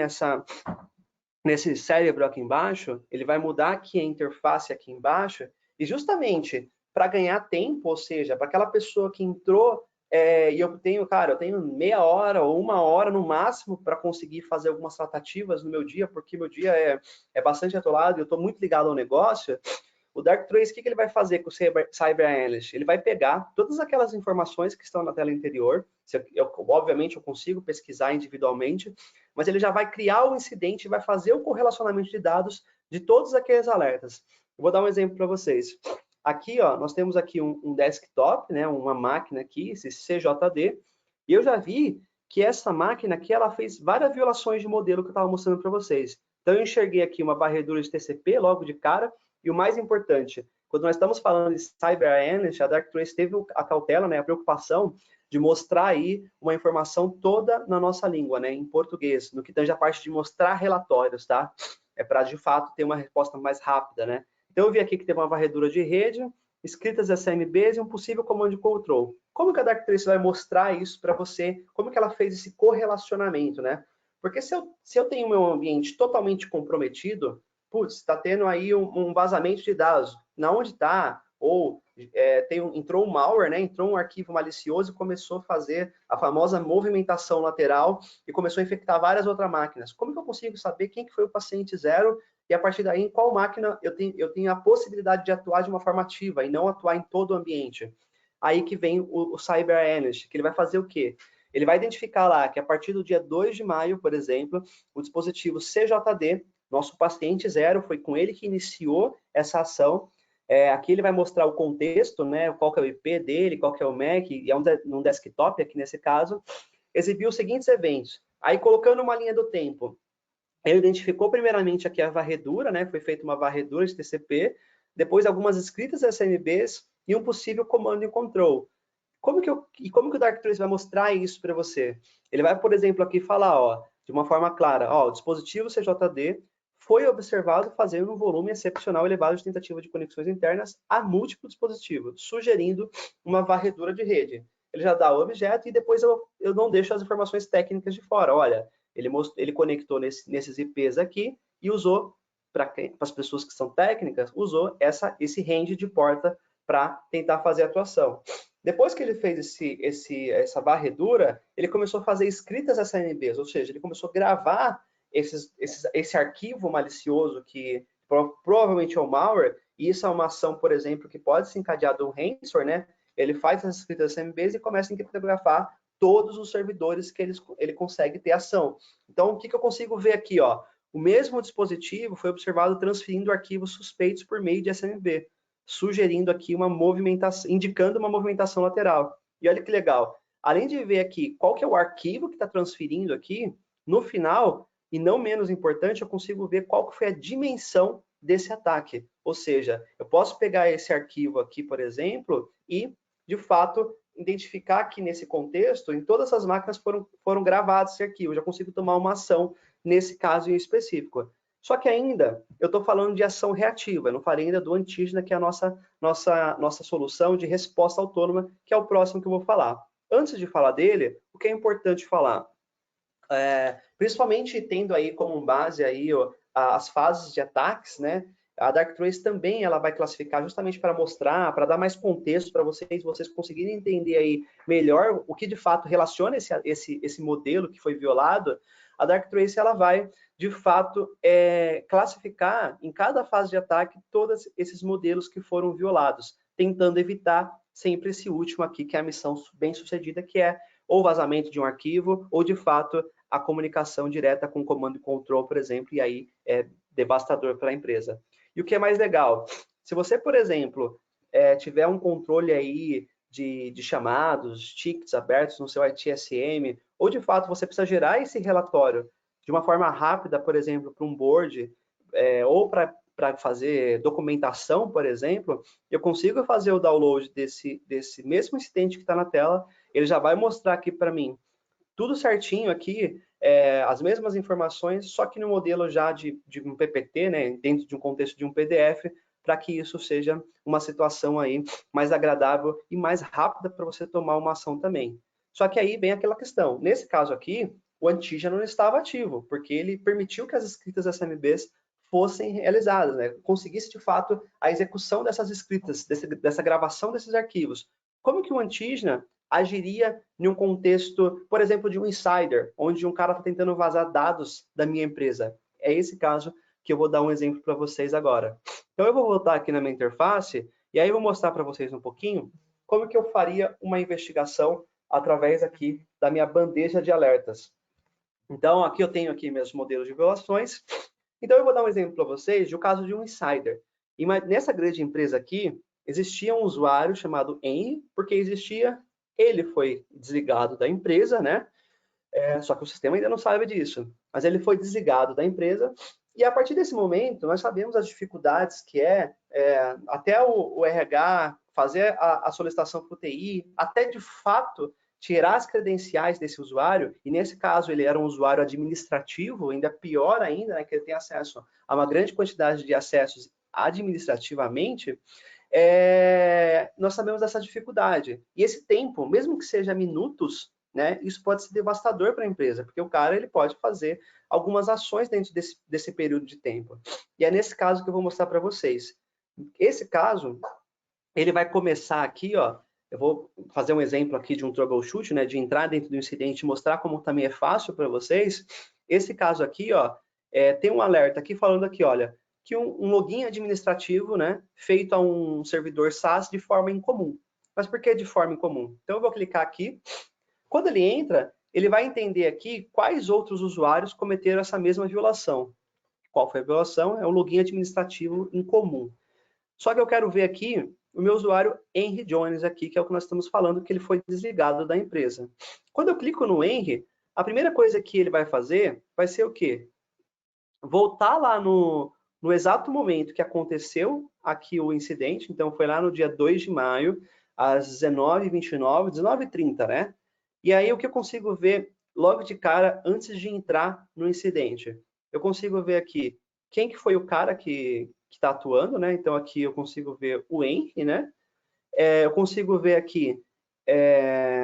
nesse cérebro aqui embaixo, ele vai mudar aqui a interface aqui embaixo, e justamente para ganhar tempo, ou seja, para aquela pessoa que entrou, e eu tenho meia hora ou uma hora no máximo para conseguir fazer algumas tratativas no meu dia, porque meu dia é bastante atolado e eu estou muito ligado ao negócio. O Dark Trace, o que ele vai fazer com o Cyber Analyst? Ele vai pegar todas aquelas informações que estão na tela interior, obviamente eu consigo pesquisar individualmente, mas ele já vai criar o incidente e vai fazer o correlacionamento de dados de todos aqueles alertas. Eu vou dar um exemplo para vocês. Aqui, ó, nós temos aqui um desktop, né, uma máquina aqui, esse CJD, e eu já vi que essa máquina aqui, ela fez várias violações de modelo que eu estava mostrando para vocês. Então, eu enxerguei aqui uma varredura de TCP logo de cara, e o mais importante, quando nós estamos falando de Cyber Analyst, a Dark Trace teve a cautela, né, a preocupação de mostrar aí uma informação toda na nossa língua, né, em português, no que tange a parte de mostrar relatórios, tá? É para, de fato, ter uma resposta mais rápida, né? Então, eu vi aqui que tem uma varredura de rede, escritas SMBs e um possível comando control. Como que a Dark Trace vai mostrar isso para você? Como que ela fez esse correlacionamento, né? Porque se eu tenho meu ambiente totalmente comprometido, putz, está tendo aí um vazamento de dados. Na onde está? Ou entrou um malware, né? Entrou um arquivo malicioso e começou a fazer a famosa movimentação lateral e começou a infectar várias outras máquinas. Como que eu consigo saber quem que foi o paciente zero e a partir daí em qual máquina eu tenho a possibilidade de atuar de uma forma ativa e não atuar em todo o ambiente? Aí que vem o Cyber Analyst, que ele vai fazer o quê? Ele vai identificar lá que a partir do dia 2 de maio, por exemplo, o dispositivo CJD, nosso paciente zero, foi com ele que iniciou essa ação. Aqui ele vai mostrar o contexto, né, qual que é o IP dele, qual que é o MAC, e é um desktop aqui nesse caso, exibiu os seguintes eventos. Aí, colocando uma linha do tempo, ele identificou primeiramente aqui a varredura, né, foi feita uma varredura de TCP, depois algumas escritas SMBs e um possível comando e control. Como que o Dark Trace vai mostrar isso para você? Ele vai, por exemplo, aqui falar, ó, de uma forma clara, ó, o dispositivo CJD foi observado fazendo um volume excepcional elevado de tentativa de conexões internas a múltiplos dispositivos, sugerindo uma varredura de rede. Ele já dá o objeto e depois eu não deixo as informações técnicas de fora. Olha, ele conectou nesses IPs aqui e usou, para as pessoas que são técnicas, usou esse range de porta para tentar fazer a atuação. Depois que ele fez essa varredura, ele começou a fazer escritas SNBs, ou seja, ele começou a gravar esse arquivo malicioso que provavelmente é um malware, e isso é uma ação, por exemplo, que pode se encadear de um ransomware, né? Ele faz essas escritas SMBs e começa a criptografar todos os servidores que ele consegue ter ação. Então, o que eu consigo ver aqui? Ó? O mesmo dispositivo foi observado transferindo arquivos suspeitos por meio de SMB, sugerindo aqui uma movimentação, indicando uma movimentação lateral. E olha que legal, além de ver aqui qual que é o arquivo que está transferindo aqui, no final, e não menos importante, eu consigo ver qual que foi a dimensão desse ataque. Ou seja, eu posso pegar esse arquivo aqui, por exemplo, e, de fato, identificar que nesse contexto, em todas as máquinas foram gravados esse arquivo. Eu já consigo tomar uma ação nesse caso em específico. Só que ainda, eu estou falando de ação reativa, eu não falei ainda do antígena, que é a nossa solução de resposta autônoma, que é o próximo que eu vou falar. Antes de falar dele, o que é importante falar? Principalmente tendo aí como base aí, as fases de ataques, né? A Darktrace também ela vai classificar justamente para mostrar, para dar mais contexto para vocês conseguirem entender aí melhor o que de fato relaciona esse modelo que foi violado. A Darktrace ela vai de fato classificar em cada fase de ataque todos esses modelos que foram violados, tentando evitar sempre esse último aqui, que é a missão bem sucedida, que é ou vazamento de um arquivo, ou de fato a comunicação direta com o comando e control, por exemplo, e aí é devastador para a empresa. E o que é mais legal? Se você, por exemplo, tiver um controle aí de chamados, tickets abertos no seu ITSM, ou de fato você precisa gerar esse relatório de uma forma rápida, por exemplo, para um board, ou para fazer documentação, por exemplo, eu consigo fazer o download desse mesmo incidente que está na tela, ele já vai mostrar aqui para mim tudo certinho aqui, as mesmas informações, só que no modelo já de um PPT, né, dentro de um contexto de um PDF, para que isso seja uma situação aí mais agradável e mais rápida para você tomar uma ação também. Só que aí vem aquela questão, nesse caso aqui, o antígeno não estava ativo, porque ele permitiu que as escritas SMBs fossem realizadas, né, conseguisse de fato a execução dessas escritas, dessa gravação desses arquivos. Como que o antígeno agiria em um contexto, por exemplo, de um insider, onde um cara está tentando vazar dados da minha empresa? É esse caso que eu vou dar um exemplo para vocês agora. Então, eu vou voltar aqui na minha interface, e aí eu vou mostrar para vocês um pouquinho como que eu faria uma investigação através aqui da minha bandeja de alertas. Então, aqui eu tenho aqui meus modelos de violações. Então, eu vou dar um exemplo para vocês de um caso de um insider. E nessa grande empresa aqui, existia um usuário chamado Henry, porque ele foi desligado da empresa, né? Só que o sistema ainda não sabe disso. Mas ele foi desligado da empresa e a partir desse momento nós sabemos as dificuldades que até o RH fazer a solicitação para o TI, até de fato tirar as credenciais desse usuário, e nesse caso ele era um usuário administrativo, ainda pior ainda, né, que ele tem acesso a uma grande quantidade de acessos administrativamente, nós sabemos dessa dificuldade. E esse tempo, mesmo que seja minutos, né, isso pode ser devastador para a empresa, porque o cara ele pode fazer algumas ações dentro desse período de tempo. E é nesse caso que eu vou mostrar para vocês. Esse caso, ele vai começar aqui, ó, eu vou fazer um exemplo aqui de um troubleshoot, né, de entrar dentro do incidente e mostrar como também é fácil para vocês. Esse caso aqui, ó, tem um alerta aqui falando aqui, olha, que um login administrativo, né, feito a um servidor SaaS de forma incomum. Mas por que de forma incomum? Então eu vou clicar aqui. Quando ele entra, ele vai entender aqui quais outros usuários cometeram essa mesma violação. Qual foi a violação? É o login administrativo incomum. Só que eu quero ver aqui o meu usuário Henry Jones aqui, que é o que nós estamos falando, que ele foi desligado da empresa. Quando eu clico no Henry, a primeira coisa que ele vai fazer vai ser o quê? Voltar lá no exato momento que aconteceu aqui o incidente, então foi lá no dia 2 de maio, às 19h29, 19h30, né? E aí o que eu consigo ver logo de cara, antes de entrar no incidente? Eu consigo ver aqui quem que foi o cara que está atuando, né? Então aqui eu consigo ver o Henry, né? Eu consigo ver aqui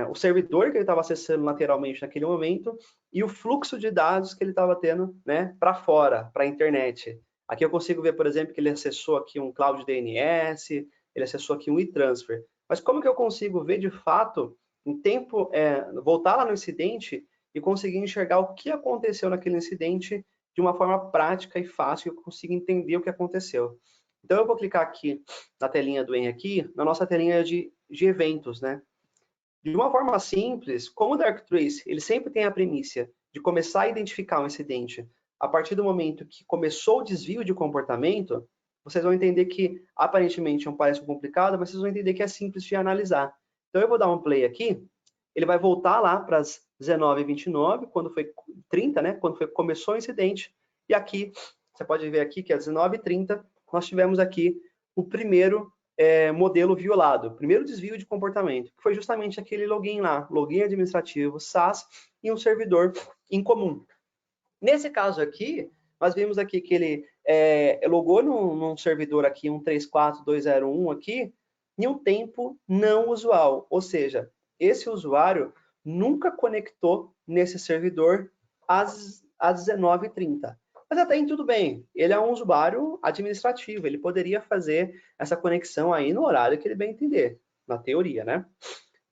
o servidor que ele estava acessando lateralmente naquele momento e o fluxo de dados que ele estava tendo, né, para fora, para a internet. Aqui eu consigo ver, por exemplo, que ele acessou aqui um Cloud DNS, ele acessou aqui um e-transfer. Mas como que eu consigo ver de fato, em tempo, voltar lá no incidente e conseguir enxergar o que aconteceu naquele incidente de uma forma prática e fácil, que eu consiga entender o que aconteceu. Então eu vou clicar aqui na telinha do Henry aqui, na nossa telinha de eventos, né? De uma forma simples, como o Darktrace, ele sempre tem a premissa de começar a identificar um incidente a partir do momento que começou o desvio de comportamento, vocês vão entender que aparentemente é um passo complicado, mas vocês vão entender que é simples de analisar. Então eu vou dar um play aqui, ele vai voltar lá para as 19h29, quando foi 30, né? Quando começou o incidente, e aqui, você pode ver aqui que às 19h30, nós tivemos aqui o primeiro modelo violado, primeiro desvio de comportamento, que foi justamente aquele login lá, login administrativo, SaaS, e um servidor incomum. Nesse caso aqui, nós vimos aqui que ele logou num servidor aqui, um 34201 aqui, em um tempo não usual, ou seja, esse usuário nunca conectou nesse servidor às 19h30. Mas até aí tudo bem, ele é um usuário administrativo, ele poderia fazer essa conexão aí no horário que ele bem entender, na teoria, né?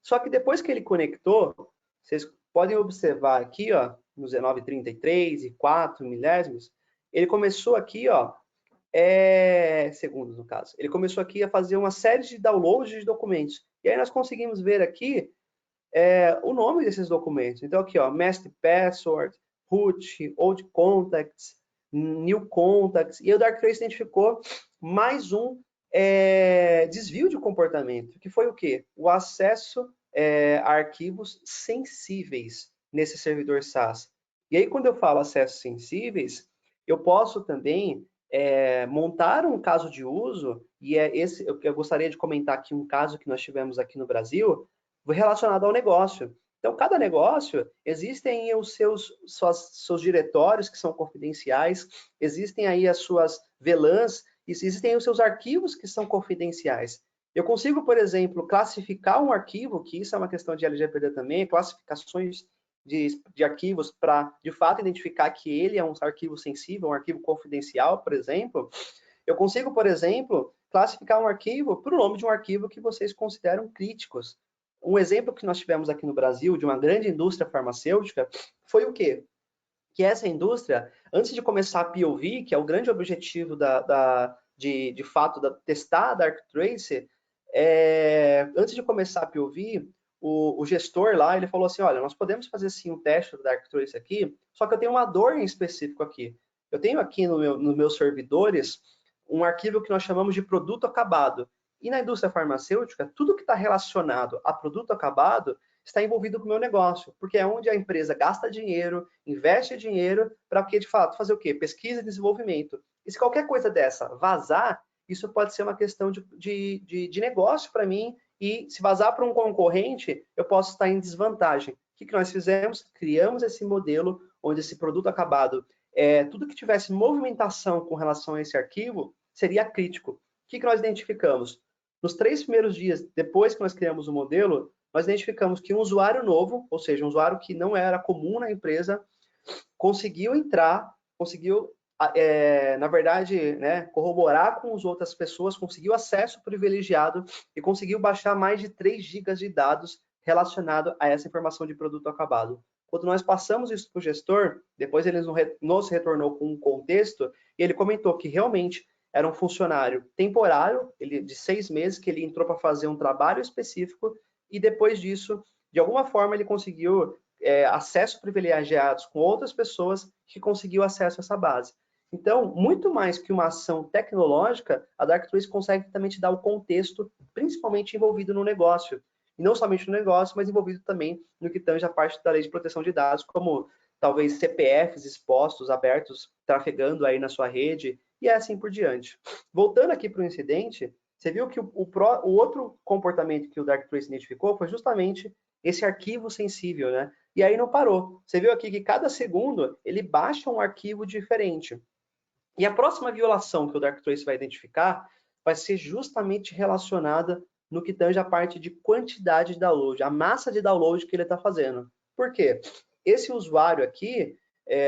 Só que depois que ele conectou, vocês podem observar aqui, ó, no 19h33 e 4 milésimos, ele começou aqui, ó, segundos no caso, ele começou aqui a fazer uma série de downloads de documentos. E aí nós conseguimos ver aqui o nome desses documentos. Então aqui, ó, master password, root, old contacts, new contacts, e o Darktrace identificou mais um desvio de comportamento, que foi o quê? O acesso a arquivos sensíveis nesse servidor SAS. E aí, quando eu falo acessos sensíveis, eu posso também montar um caso de uso, e eu gostaria de comentar aqui um caso que nós tivemos aqui no Brasil, relacionado ao negócio. Então, cada negócio, existem os seus diretórios que são confidenciais, existem aí as suas VLANs, existem os seus arquivos que são confidenciais. Eu consigo, por exemplo, classificar um arquivo, que isso é uma questão de LGPD também, classificações de arquivos para, de fato, identificar que ele é um arquivo sensível, um arquivo confidencial, por exemplo. Eu consigo, por exemplo, classificar um arquivo por nome de um arquivo que vocês consideram críticos. Um exemplo que nós tivemos aqui no Brasil de uma grande indústria farmacêutica foi o quê? Que essa indústria, antes de começar a POV, que é o grande objetivo de fato, testar a Darktrace, antes de começar a POV, o gestor lá, ele falou assim, olha, nós podemos fazer sim um teste do Darktrace aqui, só que eu tenho uma dor em específico aqui. Eu tenho aqui nos meus servidores um arquivo que nós chamamos de produto acabado. E na indústria farmacêutica, tudo que está relacionado a produto acabado está envolvido com o meu negócio, porque é onde a empresa gasta dinheiro, investe dinheiro, para que, de fato, fazer o quê? Pesquisa e desenvolvimento. E se qualquer coisa dessa vazar, isso pode ser uma questão de negócio para mim, e se vazar para um concorrente, eu posso estar em desvantagem. O que nós fizemos? Criamos esse modelo onde esse produto acabado, tudo que tivesse movimentação com relação a esse arquivo, seria crítico. O que nós identificamos? Nos 3 primeiros dias, depois que nós criamos o modelo, nós identificamos que um usuário novo, ou seja, um usuário que não era comum na empresa, conseguiu entrar, conseguiu, na verdade, né, corroborar com as outras pessoas, conseguiu acesso privilegiado e conseguiu baixar mais de 3 GB de dados relacionados a essa informação de produto acabado. Quando nós passamos isso para o gestor, depois ele nos retornou com um contexto, e ele comentou que realmente era um funcionário temporário, de 6 meses, que ele entrou para fazer um trabalho específico, e depois disso, de alguma forma, ele conseguiu acesso privilegiados com outras pessoas que conseguiu acesso a essa base. Então, muito mais que uma ação tecnológica, a Darktrace consegue também te dar o contexto, principalmente envolvido no negócio. E não somente no negócio, mas envolvido também no que tange a parte da lei de proteção de dados, como talvez CPFs expostos, abertos, trafegando aí na sua rede, e assim por diante. Voltando aqui para o incidente, você viu que o outro comportamento que o Darktrace identificou foi justamente esse arquivo sensível, né? E aí não parou. Você viu aqui que cada segundo ele baixa um arquivo diferente. E a próxima violação que o Darktrace vai identificar vai ser justamente relacionada no que tange a parte de quantidade de download, a massa de download que ele está fazendo. Por quê? Esse usuário aqui,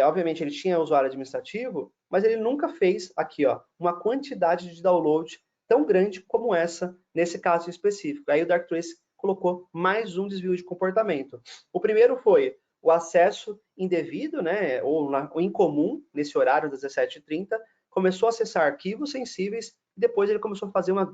obviamente ele tinha usuário administrativo, mas ele nunca fez aqui, ó, uma quantidade de download tão grande como essa, nesse caso específico. Aí o Darktrace colocou mais um desvio de comportamento. O primeiro foi o acesso indevido, né, ou incomum, nesse horário das 17h30, começou a acessar arquivos sensíveis, e depois ele começou a fazer um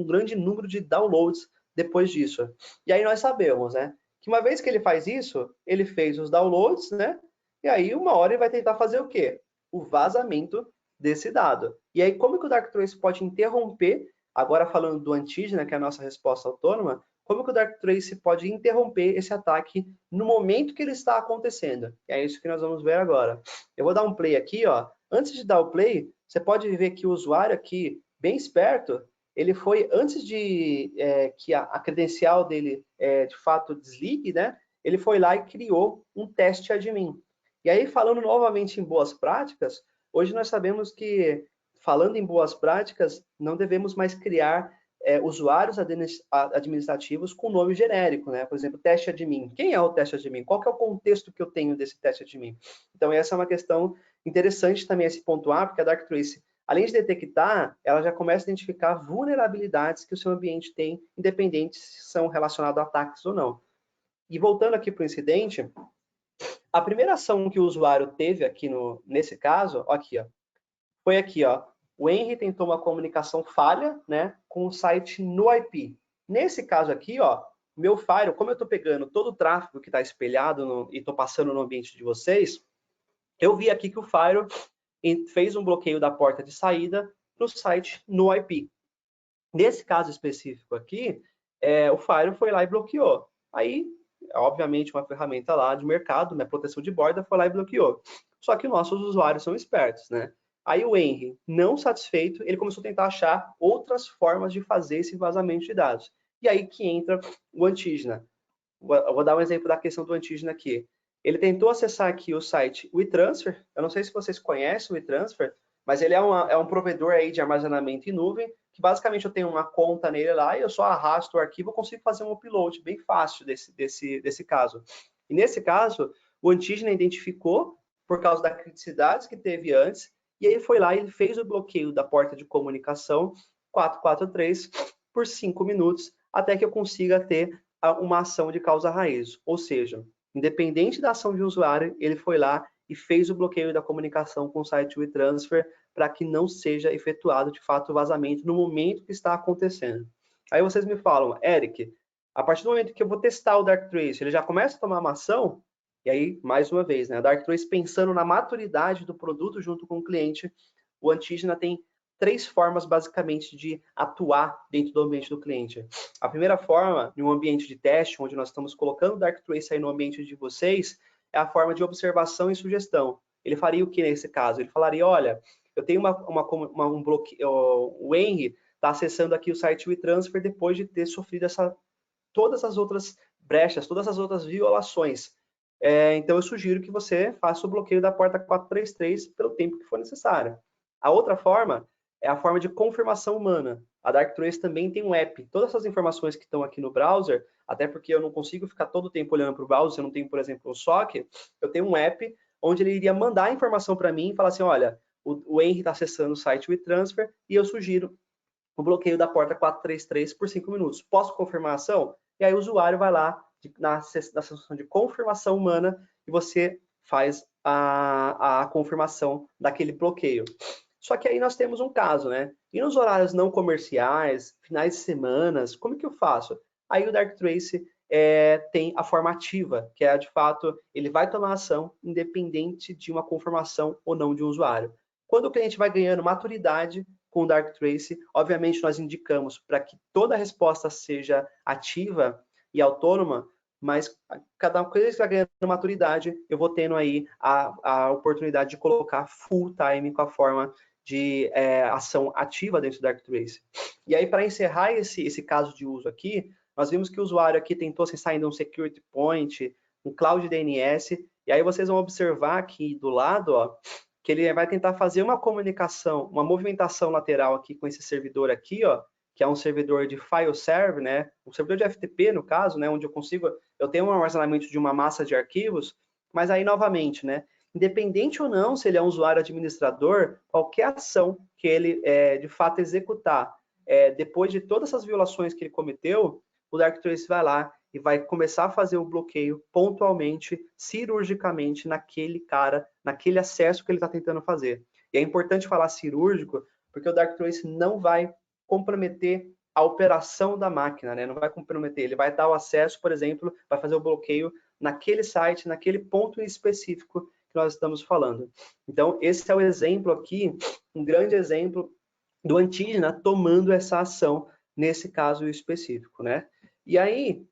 grande número de downloads depois disso. E aí nós sabemos, né, que uma vez que ele faz isso, ele fez os downloads, né, e aí uma hora ele vai tentar fazer o quê? O vazamento desse dado. E aí como que o Darktrace pode interromper, agora falando do antígeno, que é a nossa resposta autônoma, como que o Darktrace pode interromper esse ataque no momento que ele está acontecendo? E é isso que nós vamos ver agora. Eu vou dar um play aqui, ó. Antes de dar o play, você pode ver que o usuário aqui, bem esperto, ele foi, antes de que a credencial dele, de fato, desligue, né? Ele foi lá e criou um teste admin. E aí, falando novamente em boas práticas, Hoje nós sabemos que, falando em boas práticas, não devemos mais criar usuários administrativos com nome genérico, né? Por exemplo, teste admin. Quem é o teste admin? Qual que é o contexto que eu tenho desse teste admin? Então, essa é uma questão interessante também a se pontuar, porque a Darktrace, além de detectar, ela já começa a identificar vulnerabilidades que o seu ambiente tem, independente se são relacionados a ataques ou não. E voltando aqui para o incidente, a primeira ação que o usuário teve aqui nesse caso, aqui, ó, foi aqui, ó. O Henry tentou uma comunicação falha, né, com o site no IP. Nesse caso aqui, ó, meu firewall, como eu estou pegando todo o tráfego que está espelhado e estou passando no ambiente de vocês, eu vi aqui que o firewall fez um bloqueio da porta de saída no site no IP. Nesse caso específico aqui, o firewall foi lá e bloqueou. Aí, obviamente, uma ferramenta lá de mercado, né, proteção de borda, foi lá e bloqueou. Só que nossos usuários são espertos, né? Aí o Henry, não satisfeito, ele começou a tentar achar outras formas de fazer esse vazamento de dados. E aí que entra o Antígena. Eu vou dar um exemplo da questão do Antígena aqui. Ele tentou acessar aqui o site WeTransfer. Eu não sei se vocês conhecem o WeTransfer, mas ele é um provedor aí de armazenamento em nuvem, que basicamente eu tenho uma conta nele lá e eu só arrasto o arquivo e consigo fazer um upload bem fácil desse caso. E nesse caso, o Antígena identificou, por causa da criticidade que teve antes, e aí foi lá e ele fez o bloqueio da porta de comunicação 443 por 5 minutos, até que eu consiga ter uma ação de causa raiz. Ou seja, independente da ação de um usuário, ele foi lá e fez o bloqueio da comunicação com o site WeTransfer para que não seja efetuado, de fato, o vazamento no momento que está acontecendo. Aí vocês me falam, Eric, a partir do momento que eu vou testar o Darktrace, ele já começa a tomar uma ação? E aí, mais uma vez, né, a Darktrace pensando na maturidade do produto junto com o cliente, o Antígena tem 3 formas, basicamente, de atuar dentro do ambiente do cliente. A primeira forma, em um ambiente de teste, onde nós estamos colocando o Darktrace aí no ambiente de vocês, é a forma de observação e sugestão. Ele faria o que nesse caso? Ele falaria, olha, eu tenho um bloqueio, o Henry está acessando aqui o site WeTransfer depois de ter sofrido todas as outras brechas, todas as outras violações. Então, eu sugiro que você faça o bloqueio da porta 433 pelo tempo que for necessário. A outra forma é a forma de confirmação humana. A Darktrace também tem um app. Todas essas informações que estão aqui no browser, até porque eu não consigo ficar todo o tempo olhando para o browser, eu não tenho, por exemplo, o SOC, eu tenho um app onde ele iria mandar a informação para mim e falar assim, olha, o Henry está acessando o site WeTransfer e eu sugiro o bloqueio da porta 433 por 5 minutos. Posso confirmar a ação? E aí o usuário vai lá na sessão de confirmação humana e você faz a confirmação daquele bloqueio. Só que aí nós temos um caso, né? E nos horários não comerciais, finais de semanas, como que eu faço? Aí o Darktrace tem a forma ativa, que é de fato, ele vai tomar ação independente de uma confirmação ou não de um usuário. Quando o cliente vai ganhando maturidade com o Darktrace, obviamente nós indicamos para que toda a resposta seja ativa e autônoma, mas cada coisa que vai ganhando maturidade, eu vou tendo aí a oportunidade de colocar full time com a forma de ação ativa dentro do Darktrace. E aí, para encerrar esse caso de uso aqui, nós vimos que o usuário aqui tentou acessar ainda um security point, um cloud DNS, e aí vocês vão observar aqui do lado, ó, que ele vai tentar fazer uma comunicação, uma movimentação lateral aqui com esse servidor aqui, ó, que é um servidor de file server, né, um servidor de FTP no caso, né, onde eu tenho um armazenamento de uma massa de arquivos, mas aí novamente, né, independente ou não se ele é um usuário administrador, qualquer ação que ele de fato executar depois de todas essas violações que ele cometeu, o Darktrace vai lá e vai começar a fazer o bloqueio pontualmente, cirurgicamente naquele cara, naquele acesso que ele está tentando fazer. E é importante falar cirúrgico, porque o Darktrace não vai comprometer a operação da máquina, né? Não vai comprometer, ele vai dar o acesso, por exemplo, vai fazer o bloqueio naquele site, naquele ponto específico que nós estamos falando. Então, esse é o exemplo aqui, um grande exemplo do Antígena tomando essa ação nesse caso específico, né? E aí,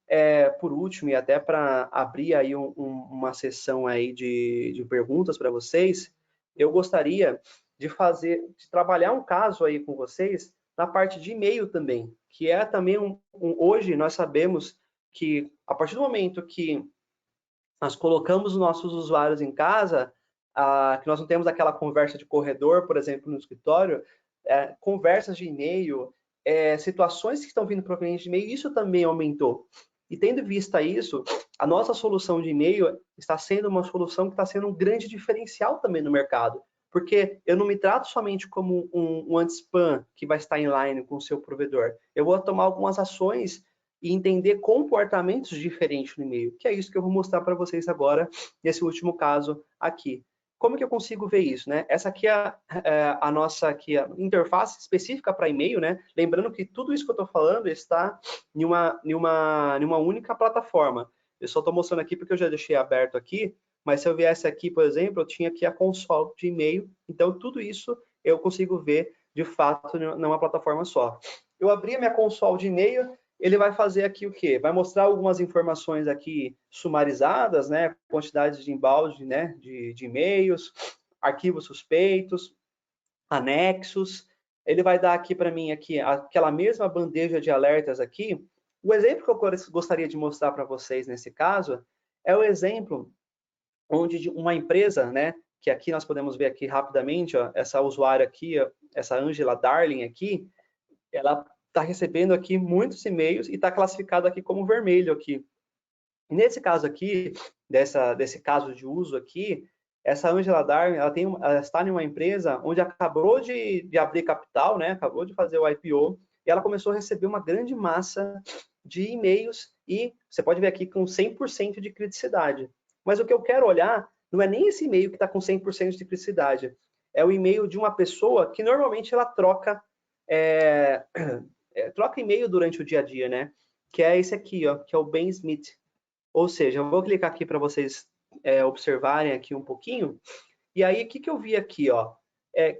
por último, e até para abrir aí uma sessão aí de perguntas para vocês, eu gostaria de trabalhar um caso aí com vocês na parte de e-mail também, que é também hoje nós sabemos que a partir do momento que nós colocamos os nossos usuários em casa, que nós não temos aquela conversa de corredor, por exemplo, no escritório, conversas de e-mail, situações que estão vindo provenientes de e-mail, isso também aumentou. E tendo em vista isso, a nossa solução de e-mail está sendo uma solução que está sendo um grande diferencial também no mercado, porque eu não me trato somente como um anti-spam que vai estar inline com o seu provedor. Eu vou tomar algumas ações e entender comportamentos diferentes no e-mail, que é isso que eu vou mostrar para vocês agora, nesse último caso aqui. Como que eu consigo ver isso, né? Essa aqui é a nossa aqui, a interface específica para e-mail, né? Lembrando que tudo isso que eu estou falando está em uma única plataforma. Eu só estou mostrando aqui porque eu já deixei aberto aqui, mas se eu viesse aqui, por exemplo, eu tinha aqui a console de e-mail, então tudo isso eu consigo ver de fato numa plataforma só. Eu abri a minha console de e-mail, ele vai fazer aqui o quê? Vai mostrar algumas informações aqui sumarizadas, né? Quantidades de embalde, né? De e-mails, arquivos suspeitos, anexos. Ele vai dar aqui para mim aqui aquela mesma bandeja de alertas aqui. O exemplo que eu gostaria de mostrar para vocês nesse caso é o exemplo onde uma empresa, né? Que aqui nós podemos ver aqui rapidamente, ó, essa usuária aqui, ó, essa Angela Darling aqui, ela está recebendo aqui muitos e-mails e está classificado aqui como vermelho aqui. Nesse caso aqui, desse caso de uso aqui, essa Angela Darling, ela está em uma empresa onde acabou de abrir capital, né? Acabou de fazer o IPO, e ela começou a receber uma grande massa de e-mails, e você pode ver aqui com 100% de criticidade. Mas o que eu quero olhar não é nem esse e-mail que está com 100% de criticidade, é o e-mail de uma pessoa que normalmente ela troca e-mail durante o dia a dia, né? Que é esse aqui, ó, que é o Ben Smith. Ou seja, eu vou clicar aqui para vocês observarem aqui um pouquinho. E aí, o que eu vi aqui, ó?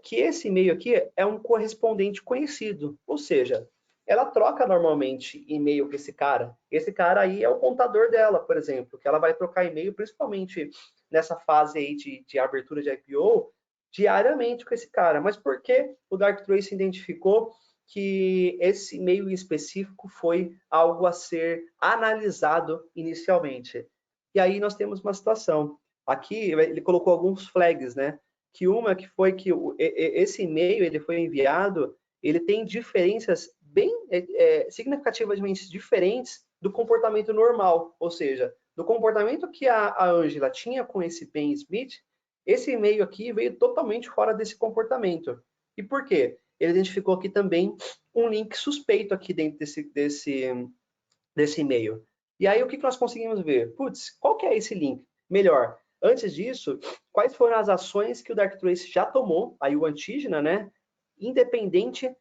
Que esse e-mail aqui é um correspondente conhecido. Ou seja, ela troca normalmente e-mail com esse cara. Esse cara aí é o contador dela, por exemplo, que ela vai trocar e-mail, principalmente nessa fase aí de abertura de IPO, diariamente com esse cara. Mas por que o Darktrace identificou que esse e-mail específico foi algo a ser analisado inicialmente? E aí nós temos uma situação. Aqui ele colocou alguns flags, né? Que uma que foi que esse e-mail ele foi enviado, ele tem diferenças bem significativamente diferentes do comportamento normal, ou seja, do comportamento que a Angela tinha com esse Ben Smith, esse e-mail aqui veio totalmente fora desse comportamento. E por quê? Ele identificou aqui também um link suspeito aqui dentro desse e-mail. E aí o que nós conseguimos ver? Putz, qual que é esse link? Melhor, antes disso, quais foram as ações que o Darktrace já tomou, aí o Antígena, né? Independente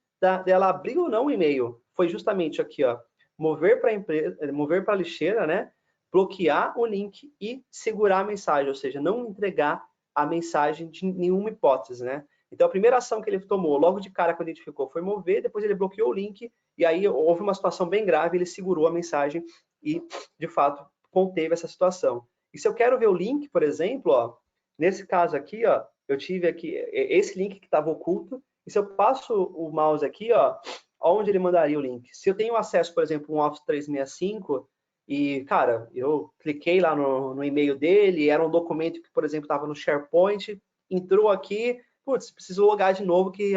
dela abrir ou não o e-mail. Foi justamente aqui, ó, mover para a lixeira, né? Bloquear o link e segurar a mensagem, ou seja, não entregar a mensagem de nenhuma hipótese, né? Então, a primeira ação que ele tomou, logo de cara, quando identificou, foi mover, depois ele bloqueou o link, e aí houve uma situação bem grave, ele segurou a mensagem e, de fato, conteve essa situação. E se eu quero ver o link, por exemplo, ó, nesse caso aqui, ó, eu tive aqui esse link que estava oculto, e se eu passo o mouse aqui, ó, onde ele mandaria o link? Se eu tenho acesso, por exemplo, a um Office 365, e, cara, eu cliquei lá no e-mail dele, era um documento que, por exemplo, estava no SharePoint, entrou aqui, putz, preciso logar de novo que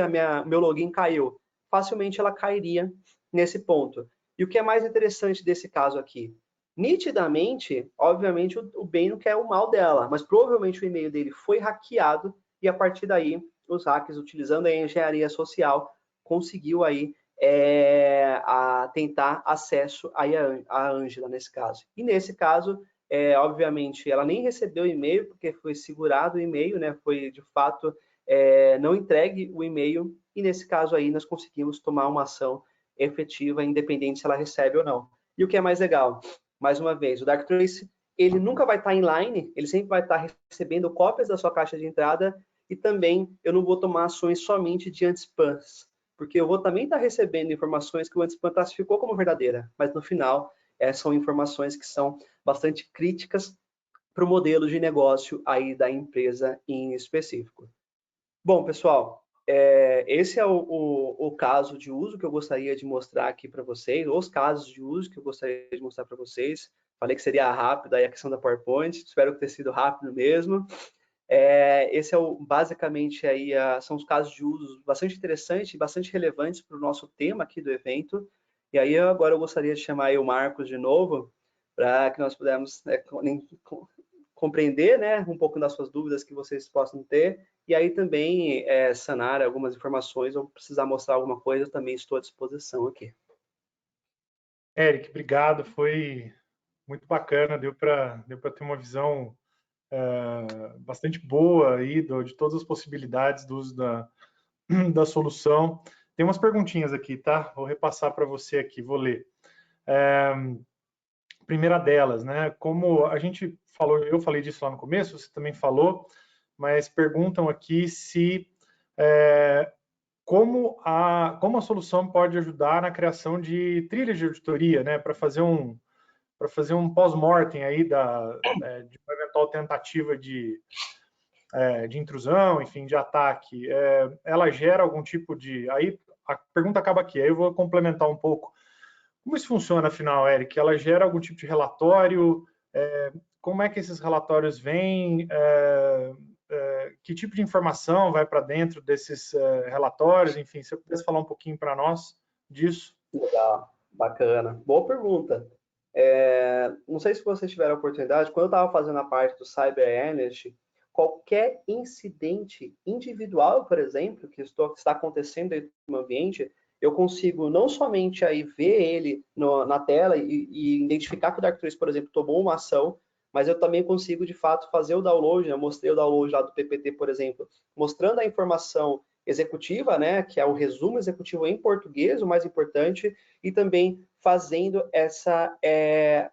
meu login caiu. Facilmente ela cairia nesse ponto. E o que é mais interessante desse caso aqui? Nitidamente, obviamente, o Ben não quer o mal dela, mas provavelmente o e-mail dele foi hackeado e a partir daí os hackers, utilizando a engenharia social, conseguiu aí tentar acesso aí a Angela nesse caso. E nesse caso, obviamente, ela nem recebeu o e-mail porque foi segurado o e-mail, né? Foi de fato não entregue o e-mail e nesse caso aí nós conseguimos tomar uma ação efetiva, independente se ela recebe ou não. E o que é mais legal? Mais uma vez, o Darktrace, ele nunca vai estar inline, ele sempre vai estar recebendo cópias da sua caixa de entrada e também eu não vou tomar ações somente de anti-spams, porque eu vou também estar recebendo informações que o anti-spam classificou como verdadeira, mas no final são informações que são bastante críticas para o modelo de negócio aí da empresa em específico. Bom, pessoal, esse é o caso de uso que eu gostaria de mostrar aqui para vocês, os casos de uso que eu gostaria de mostrar para vocês. Falei que seria rápido aí a questão da PowerPoint, espero que tenha sido rápido mesmo. Esse é basicamente aí são os casos de uso bastante interessantes e bastante relevantes para o nosso tema aqui do evento. E aí agora eu gostaria de chamar aí o Marcos de novo, para que nós pudermos compreender, né, um pouco das suas dúvidas que vocês possam ter, e aí também sanar algumas informações ou precisar mostrar alguma coisa, eu também estou à disposição aqui. Eric, obrigado, foi muito bacana, deu para ter uma visão bastante boa aí de todas as possibilidades do uso da solução. Tem umas perguntinhas aqui, tá? Vou repassar para você aqui, vou ler. Primeira delas, né? Como a gente falou, eu falei disso lá no começo, você também falou, mas perguntam aqui se como a solução pode ajudar na criação de trilhas de auditoria, né? Para fazer um pós-mortem aí de uma eventual tentativa de intrusão, enfim, de ataque. Ela gera algum tipo de... Aí a pergunta acaba aqui, aí eu vou complementar um pouco. Como isso funciona, afinal, Eric? Ela gera algum tipo de relatório? Como é que esses relatórios vêm? Que tipo de informação vai para dentro desses relatórios? Enfim, se você pudesse falar um pouquinho para nós disso. Legal, bacana. Boa pergunta. Não sei se vocês tiveram a oportunidade, quando eu estava fazendo a parte do Cyber Analyst, qualquer incidente individual, por exemplo, que está acontecendo dentro do ambiente, eu consigo não somente aí ver ele na tela e identificar que o Darktrace, por exemplo, tomou uma ação, mas eu também consigo, de fato, fazer o download, né? Eu mostrei o download lá do PPT, por exemplo, mostrando a informação executiva, né, que é o resumo executivo em português, o mais importante, e também fazendo essa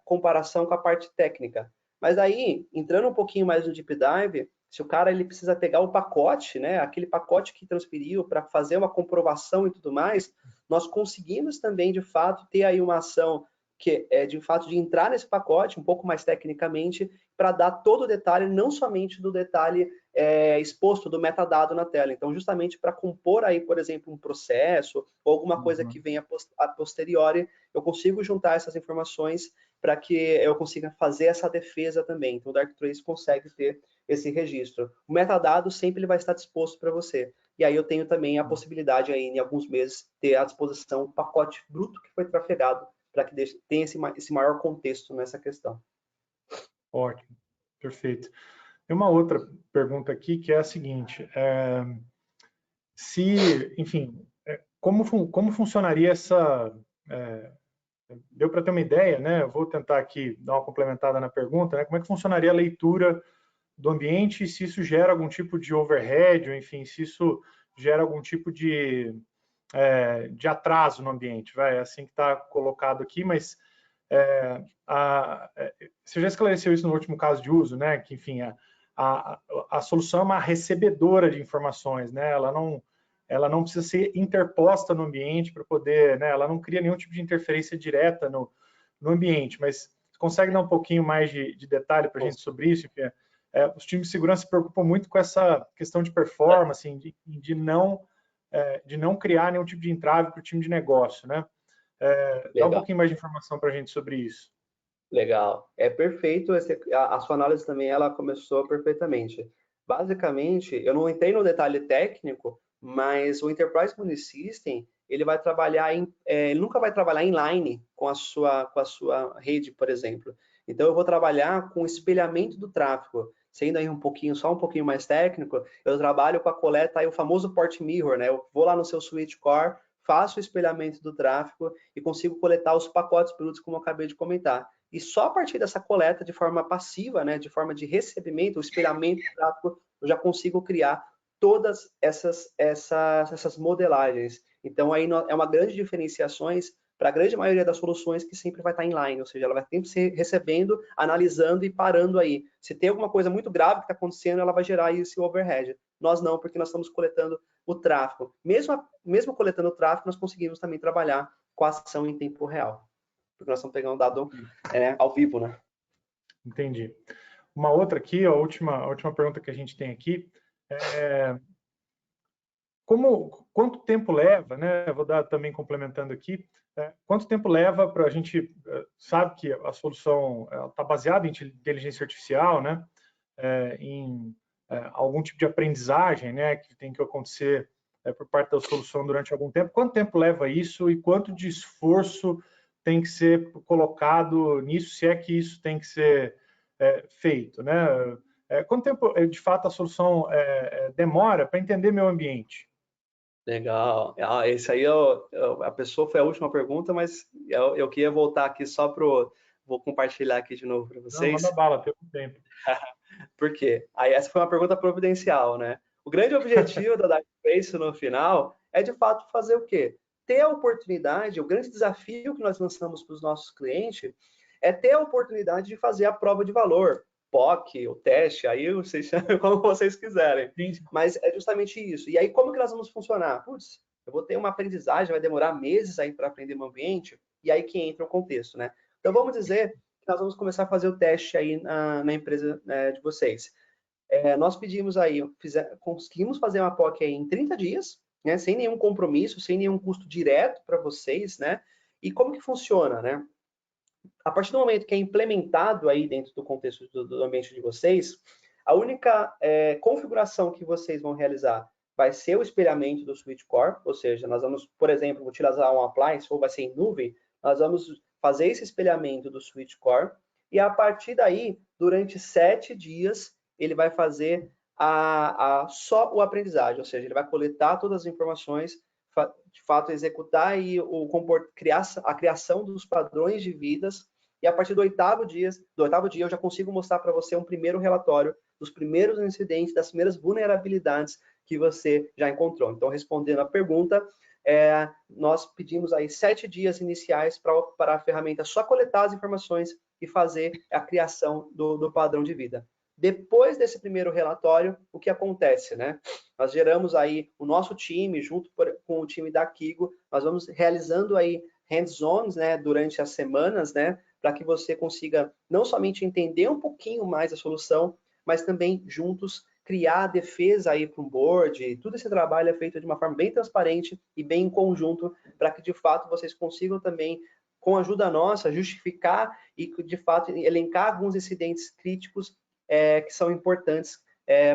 comparação com a parte técnica. Mas aí, entrando um pouquinho mais no deep dive, se o cara ele precisa pegar o pacote, né, aquele pacote que transferiu para fazer uma comprovação e tudo mais, nós conseguimos também, de fato, ter aí uma ação que é, de fato, de entrar nesse pacote, um pouco mais tecnicamente, para dar todo o detalhe, não somente do detalhe exposto do metadado na tela. Então, justamente para compor aí, por exemplo, um processo ou alguma coisa que venha a posteriori, eu consigo juntar essas informações para que eu consiga fazer essa defesa também. Então, o Darktrace consegue ter esse registro. O metadado sempre ele vai estar disposto para você. E aí eu tenho também a possibilidade aí, em alguns meses, ter à disposição um pacote bruto que foi trafegado para que tenha esse maior contexto nessa questão. Ótimo, perfeito. Tem uma outra pergunta aqui que é a seguinte: enfim, como funcionaria essa... deu para ter uma ideia, né? Eu vou tentar aqui dar uma complementada na pergunta, né? Como é que funcionaria a leitura do ambiente, se isso gera algum tipo de overhead, ou enfim, se isso gera algum tipo de atraso no ambiente, vai, é assim que está colocado aqui, mas você já esclareceu isso no último caso de uso, né? Que, enfim, a solução é uma recebedora de informações, né? Ela não precisa ser interposta no ambiente para poder, né? Ela não cria nenhum tipo de interferência direta no ambiente, mas você consegue dar um pouquinho mais de detalhe para a gente sobre isso? Os times de segurança se preocupam muito com essa questão de performance, de não criar nenhum tipo de entrave para o time de negócio, né? Dá um pouquinho mais de informação para a gente sobre isso. Legal. É perfeito. A sua análise também, ela começou perfeitamente. Basicamente, eu não entrei no detalhe técnico, mas o Enterprise Money System, ele vai trabalhar ele nunca vai trabalhar inline com a sua rede, por exemplo. Então, eu vou trabalhar com o espelhamento do tráfego. Sendo aí só um pouquinho mais técnico, eu trabalho com a coleta aí, o famoso port mirror, né? Eu vou lá no seu switch core, faço o espelhamento do tráfego e consigo coletar os pacotes brutos, como eu acabei de comentar. E só a partir dessa coleta de forma passiva, né, de forma de recebimento, o espelhamento do tráfego, eu já consigo criar todas essas modelagens. Então, aí é uma grande diferenciações para a grande maioria das soluções que sempre vai estar inline, ou seja, ela vai sempre ser recebendo, analisando e parando aí. Se tem alguma coisa muito grave que está acontecendo, ela vai gerar esse overhead. Nós não, porque nós estamos coletando o tráfego. Mesmo coletando o tráfego, nós conseguimos também trabalhar com a ação em tempo real. Porque nós estamos pegando dado ao vivo, né? Entendi. Uma outra aqui, a última pergunta que a gente tem aqui, quanto tempo leva, né? Vou dar também complementando aqui, quanto tempo leva para a gente, sabe que a solução está baseada em inteligência artificial, né? Em algum tipo de aprendizagem, né, que tem que acontecer por parte da solução durante algum tempo. Quanto tempo leva isso e quanto de esforço tem que ser colocado nisso, se é que isso tem que ser feito, né? Quanto tempo, de fato, a solução demora para entender meu ambiente? Legal. Esse aí, a pessoa foi a última pergunta, mas eu queria voltar aqui só vou compartilhar aqui de novo para Não, vocês. manda bala, tem um tempo. Por quê? Aí essa foi uma pergunta providencial, né? O grande objetivo da Darktrace no final é, de fato, fazer o quê? Ter a oportunidade, o grande desafio que nós lançamos para os nossos clientes é ter a oportunidade de fazer a prova de valor, POC, o teste, aí vocês chamam como vocês quiserem. Sim. Mas é justamente isso. E aí, como que nós vamos funcionar? Putz, eu vou ter uma aprendizagem, vai demorar meses aí para aprender o ambiente, e aí que entra o contexto, né? Então, vamos dizer que nós vamos começar a fazer o teste aí na empresa de vocês. Nós pedimos aí, conseguimos fazer uma POC aí em 30 dias, né, sem nenhum compromisso, sem nenhum custo direto para vocês, né? E como que funciona, né? A partir do momento que é implementado aí dentro do contexto do ambiente de vocês, a única configuração que vocês vão realizar vai ser o espelhamento do switch core, ou seja, nós vamos, por exemplo, utilizar um appliance ou vai ser em nuvem, nós vamos fazer esse espelhamento do switch core e a partir daí, durante 7 dias, ele vai fazer só o aprendizagem, ou seja, ele vai coletar todas as informações, de fato executar aí a criação dos padrões de vidas, e a partir do oitavo dia eu já consigo mostrar para você um primeiro relatório dos primeiros incidentes, das primeiras vulnerabilidades que você já encontrou. Então, respondendo a pergunta, nós pedimos aí 7 dias iniciais para a ferramenta só coletar as informações e fazer a criação do padrão de vida. Depois desse primeiro relatório, o que acontece, né? Nós geramos aí o nosso time, junto com o time da Kigo, nós vamos realizando aí hands-ons, né, durante as semanas, né, para que você consiga não somente entender um pouquinho mais a solução, mas também juntos criar a defesa aí para um board. Tudo esse trabalho é feito de uma forma bem transparente e bem em conjunto, para que de fato vocês consigam também, com a ajuda nossa, justificar e de fato elencar alguns incidentes críticos que são importantes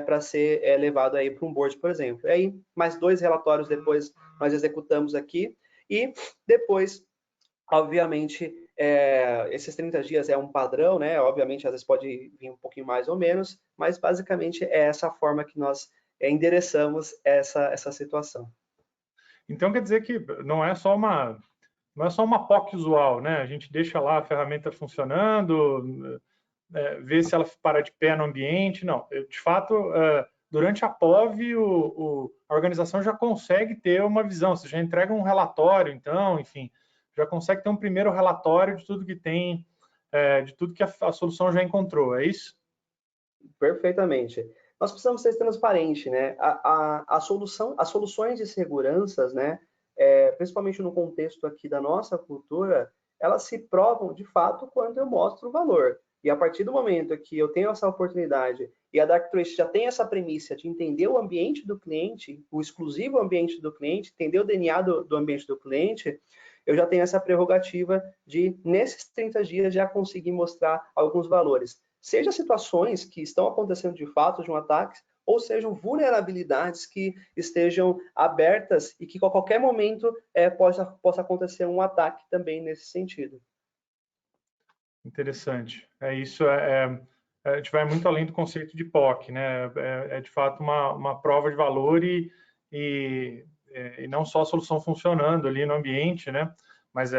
para ser levado aí para um board, por exemplo. E aí, mais 2 relatórios depois nós executamos aqui e depois, obviamente, esses 30 dias é um padrão, né? Obviamente, às vezes pode vir um pouquinho mais ou menos, mas basicamente é essa forma que nós endereçamos essa situação. Então quer dizer que não é só uma POC usual, né? A gente deixa lá a ferramenta funcionando, ver se ela para de pé no ambiente. Não, de fato, durante a POV, a organização já consegue ter uma visão. Você já entrega um relatório, então, enfim, já consegue ter um primeiro relatório de tudo que tem, de tudo que a solução já encontrou. É isso? Perfeitamente. Nós precisamos ser transparentes, né? As soluções de seguranças, né? Principalmente no contexto aqui da nossa cultura, elas se provam de fato quando eu mostro o valor. E a partir do momento que eu tenho essa oportunidade e a Darktrace já tem essa premissa de entender o ambiente do cliente, o exclusivo ambiente do cliente, entender o DNA do ambiente do cliente, eu já tenho essa prerrogativa de, nesses 30 dias, já conseguir mostrar alguns valores. Seja situações que estão acontecendo de fato de um ataque, ou sejam vulnerabilidades que estejam abertas e que a qualquer momento possa acontecer um ataque também nesse sentido. Interessante. Isso a gente vai muito além do conceito de POC, né? De fato uma prova de valor e não só a solução funcionando ali no ambiente, né? Mas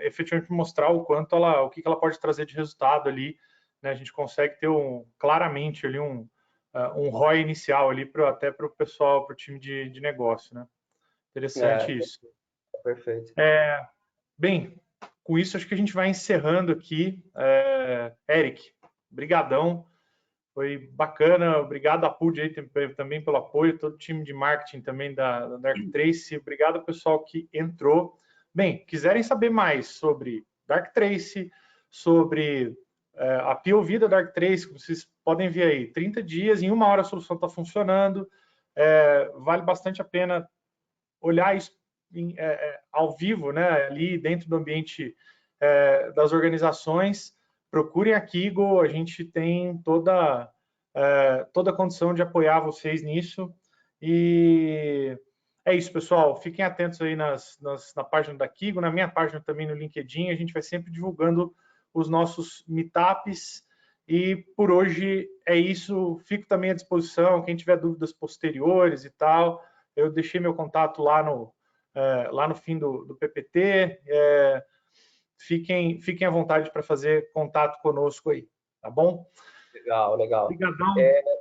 efetivamente mostrar o quanto o que ela pode trazer de resultado ali, né? A gente consegue ter claramente ali um ROI inicial ali até para o pessoal, para o time de negócio, né? Interessante isso. Perfeito. Bem, com isso acho que a gente vai encerrando aqui. Eric, brigadão. Foi bacana, obrigado a PUD aí também pelo apoio, todo o time de marketing também da Darktrace, obrigado pessoal que entrou. Bem, quiserem saber mais sobre Darktrace, sobre a POV da Darktrace, vocês podem ver aí, 30 dias, em 1 hora a solução está funcionando, vale bastante a pena olhar isso ao vivo, né, ali dentro do ambiente das organizações. Procurem a Kigo, a gente tem toda toda a condição de apoiar vocês nisso. E é isso, pessoal. Fiquem atentos aí na página da Kigo, na minha página também no LinkedIn. A gente vai sempre divulgando os nossos meetups. E por hoje é isso. Fico também à disposição. Quem tiver dúvidas posteriores e tal, eu deixei meu contato lá no fim do PPT. Fiquem à vontade para fazer contato conosco aí, tá bom? Legal, legal. Obrigadão.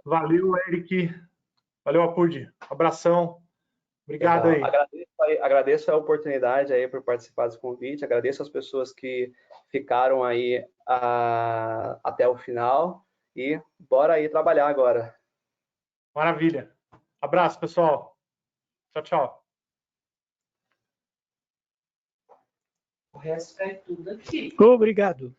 Valeu, Eric. Valeu, Apud. Abração. Obrigado legal. aí. Agradeço a oportunidade aí por participar desse convite. Agradeço as pessoas que ficaram aí até o final. E bora aí trabalhar agora. Maravilha. Abraço, pessoal. Tchau, tchau. O resto cai tudo aqui. Obrigado.